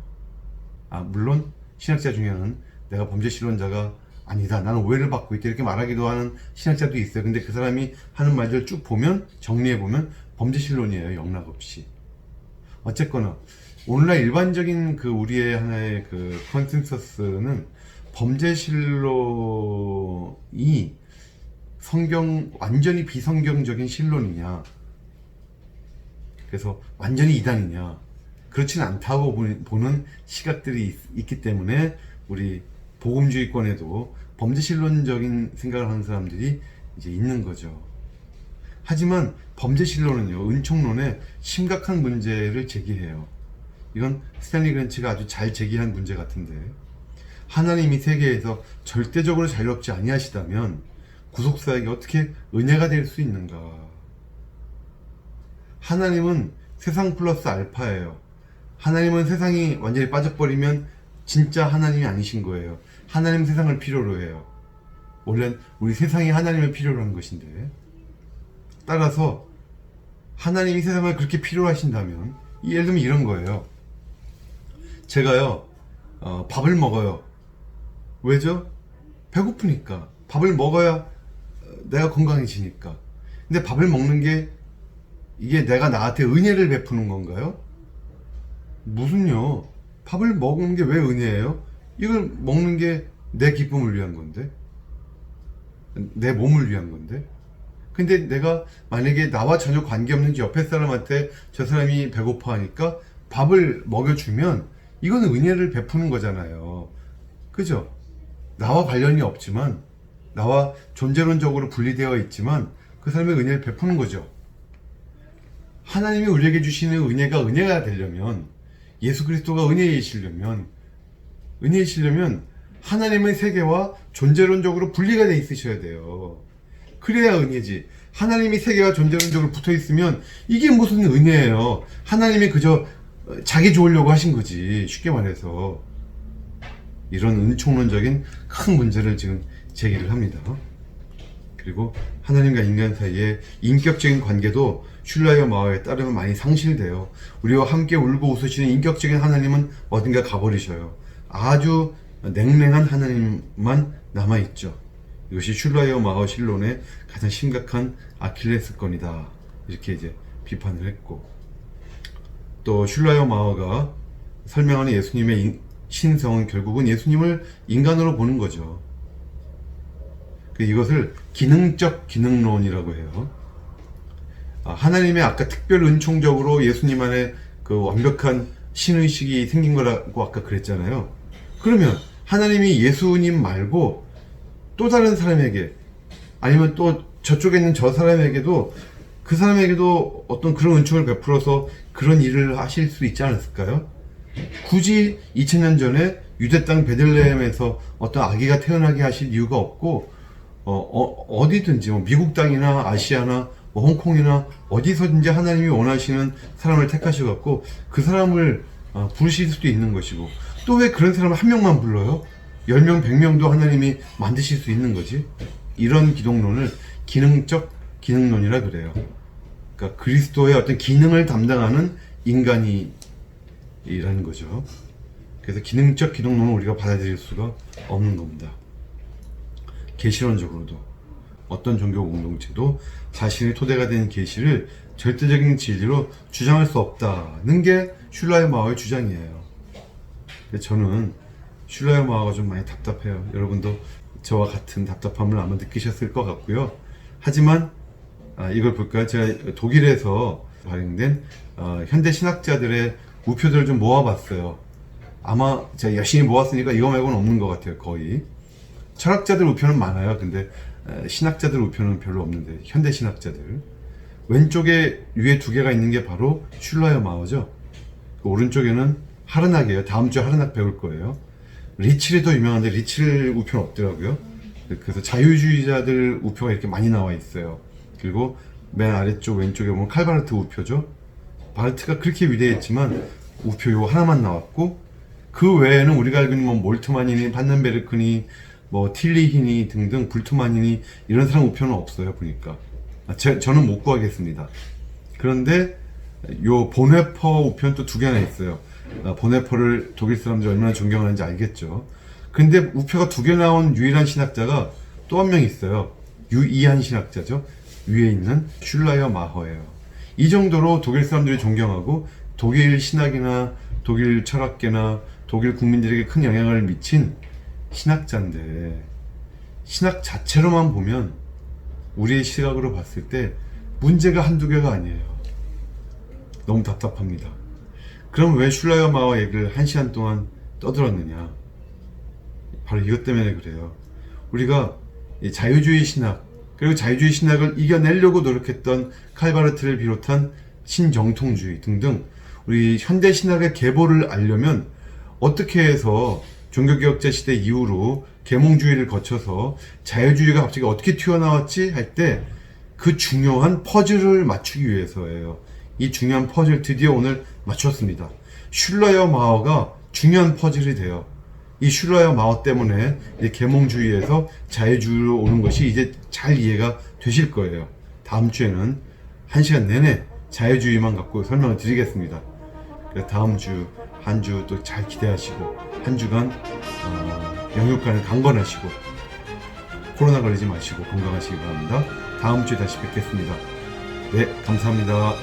Speaker 1: 물론 신학자 중에는 내가 범죄신론자가 아니다, 나는 오해를 받고 있다, 이렇게 말하기도 하는 신학자도 있어요. 근데 그 사람이 하는 말들 쭉 보면, 정리해보면 범죄신론이에요, 영락없이. 어쨌거나 오늘날 일반적인 그 우리의 하나의 그 컨센서스는 범죄신론이 완전히 비성경적인 신론이냐, 그래서 완전히 이단이냐, 그렇지는 않다고 보는 시각들이 있기 때문에 우리 복음주의권에도 범죄신론적인 생각을 하는 사람들이 이제 있는 거죠. 하지만 범죄신론은요, 은총론에 심각한 문제를 제기해요. 이건 스탠리 그랜치가 아주 잘 제기한 문제 같은데, 하나님이 세계에서 절대적으로 자유롭지 아니하시다면 구속사에게 어떻게 은혜가 될 수 있는가? 하나님은 세상 플러스 알파예요. 하나님은 세상이 완전히 빠져버리면 진짜 하나님이 아니신 거예요. 하나님 세상을 필요로 해요. 원래 우리 세상이 하나님을 필요로 한 것인데, 따라서 하나님이 세상을 그렇게 필요로 하신다면, 예를 들면 이런 거예요. 제가요, 밥을 먹어요. 왜죠? 배고프니까. 밥을 먹어야 내가 건강해지니까. 근데 밥을 먹는 게 이게 내가 나한테 은혜를 베푸는 건가요? 무슨요? 밥을 먹는 게 왜 은혜예요? 이걸 먹는 게 내 기쁨을 위한 건데, 내 몸을 위한 건데. 근데 내가 만약에 나와 전혀 관계없는 옆에 사람한테 저 사람이 배고파 하니까 밥을 먹여주면 이건 은혜를 베푸는 거잖아요. 그죠? 나와 관련이 없지만, 나와 존재론적으로 분리되어 있지만 그 사람의 은혜를 베푸는 거죠. 하나님이 우리에게 주시는 은혜가 되려면, 예수 그리스도가 은혜이시려면 하나님의 세계와 존재론적으로 분리가 돼 있으셔야 돼요. 그래야 은혜지. 하나님이 세계와 존재론적으로 붙어 있으면 이게 무슨 은혜예요? 하나님이 그저 자기 좋으려고 하신 거지, 쉽게 말해서. 이런 은총론적인 큰 문제를 지금 제기를 합니다. 그리고 하나님과 인간 사이의 인격적인 관계도 슐라이어 마어에 따르면 많이 상실돼요. 우리와 함께 울고 웃으시는 인격적인 하나님은 어딘가 가버리셔요. 아주 냉랭한 하나님만 남아있죠. 이것이 슐라이어 마어 신론의 가장 심각한 아킬레스건이다, 이렇게 이제 비판을 했고, 또 슐라이어 마어가 설명하는 예수님의 신성은 결국은 예수님을 인간으로 보는 거죠. 이것을 기능적 기능론이라고 해요. 하나님의 아까 특별 은총적으로 예수님 안에 그 완벽한 신의식이 생긴 거라고 아까 그랬잖아요. 그러면 하나님이 예수님 말고 또 다른 사람에게, 아니면 또 저쪽에 있는 저 사람에게도, 그 사람에게도 어떤 그런 은총을 베풀어서 그런 일을 하실 수 있지 않았을까요? 굳이 2000년 전에 유대 땅 베들레헴에서 어떤 아기가 태어나게 하실 이유가 없고, 어디든지 미국 땅이나 아시아나 홍콩이나 어디서든지 하나님이 원하시는 사람을 택하셔갖고 그 사람을 부르실 수도 있는 것이고, 또 왜 그런 사람을 한 명만 불러요? 10명, 100명도 하나님이 만드실 수 있는 거지. 이런 기독론을 기능적 기능론이라 그래요. 그러니까 그리스도의 어떤 기능을 담당하는 인간이라는 거죠. 그래서 기능적 기독론을 우리가 받아들일 수가 없는 겁니다. 계시론적으로도 어떤 종교 공동체도 자신의 토대가 된 계시를 절대적인 진리로 주장할 수 없다는 게 슐라이어 마어의 주장이에요. 저는 슐라이어 마어가 좀 많이 답답해요. 여러분도 저와 같은 답답함을 아마 느끼셨을 것 같고요. 하지만 이걸 볼까요? 제가 독일에서 발행된 현대 신학자들의 우표들을 좀 모아봤어요. 아마 제가 열심히 모았으니까 이거 말고는 없는 것 같아요, 거의. 철학자들 우표는 많아요. 근데 신학자들 우표는 별로 없는데, 현대 신학자들. 왼쪽에 위에 두 개가 있는 게 바로 슐라이어 마어죠. 오른쪽에는 하르낙이에요. 다음 주에 하르낙 배울 거예요. 리칠이 더 유명한데 리칠 우표는 없더라고요. 그래서 자유주의자들 우표가 이렇게 많이 나와 있어요. 그리고 맨 아래쪽 왼쪽에 보면 칼바르트 우표죠. 바르트가 그렇게 위대했지만 우표 요 하나만 나왔고, 그 외에는 우리가 알고 있는 뭐 몰트만이니 판넨베르크니 뭐 틸리히니 등등, 불트만이니 이런 사람 우표는 없어요, 보니까. 저는 못 구하겠습니다. 그런데 요 보네퍼 우표는 또 두 개나 있어요. 보네퍼를 독일 사람들이 얼마나 존경하는지 알겠죠. 근데 우표가 2개 나온 유일한 신학자가 또 한 명 있어요. 유이한 신학자죠. 위에 있는 슐라이어 마허예요. 이 정도로 독일 사람들이 존경하고 독일 신학이나 독일 철학계나 독일 국민들에게 큰 영향을 미친 신학자인데, 신학 자체로만 보면 우리의 시각으로 봤을 때 문제가 한두 개가 아니에요. 너무 답답합니다. 그럼 왜 슐라이어 마허 얘기를 1시간 동안 떠들었느냐? 바로 이것 때문에 그래요. 우리가 이 자유주의 신학, 그리고 자유주의 신학을 이겨내려고 노력했던 칼바르트를 비롯한 신정통주의 등등 우리 현대 신학의 계보를 알려면 어떻게 해서 종교개혁자 시대 이후로 계몽주의를 거쳐서 자유주의가 갑자기 어떻게 튀어나왔지 할 때 그 중요한 퍼즐을 맞추기 위해서예요. 이 중요한 퍼즐 드디어 오늘 맞췄습니다. 슐라이어 마허가 중요한 퍼즐이 돼요. 이 슐라이어 마허 때문에 이 계몽주의에서 자유주의로 오는 것이 이제 잘 이해가 되실 거예요. 다음 주에는 1시간 내내 자유주의만 갖고 설명을 드리겠습니다. 다음 주 한 주 또 잘 기대하시고 한 주간 영육간을 강건하시고 코로나 걸리지 마시고 건강하시기 바랍니다. 다음 주에 다시 뵙겠습니다. 네, 감사합니다.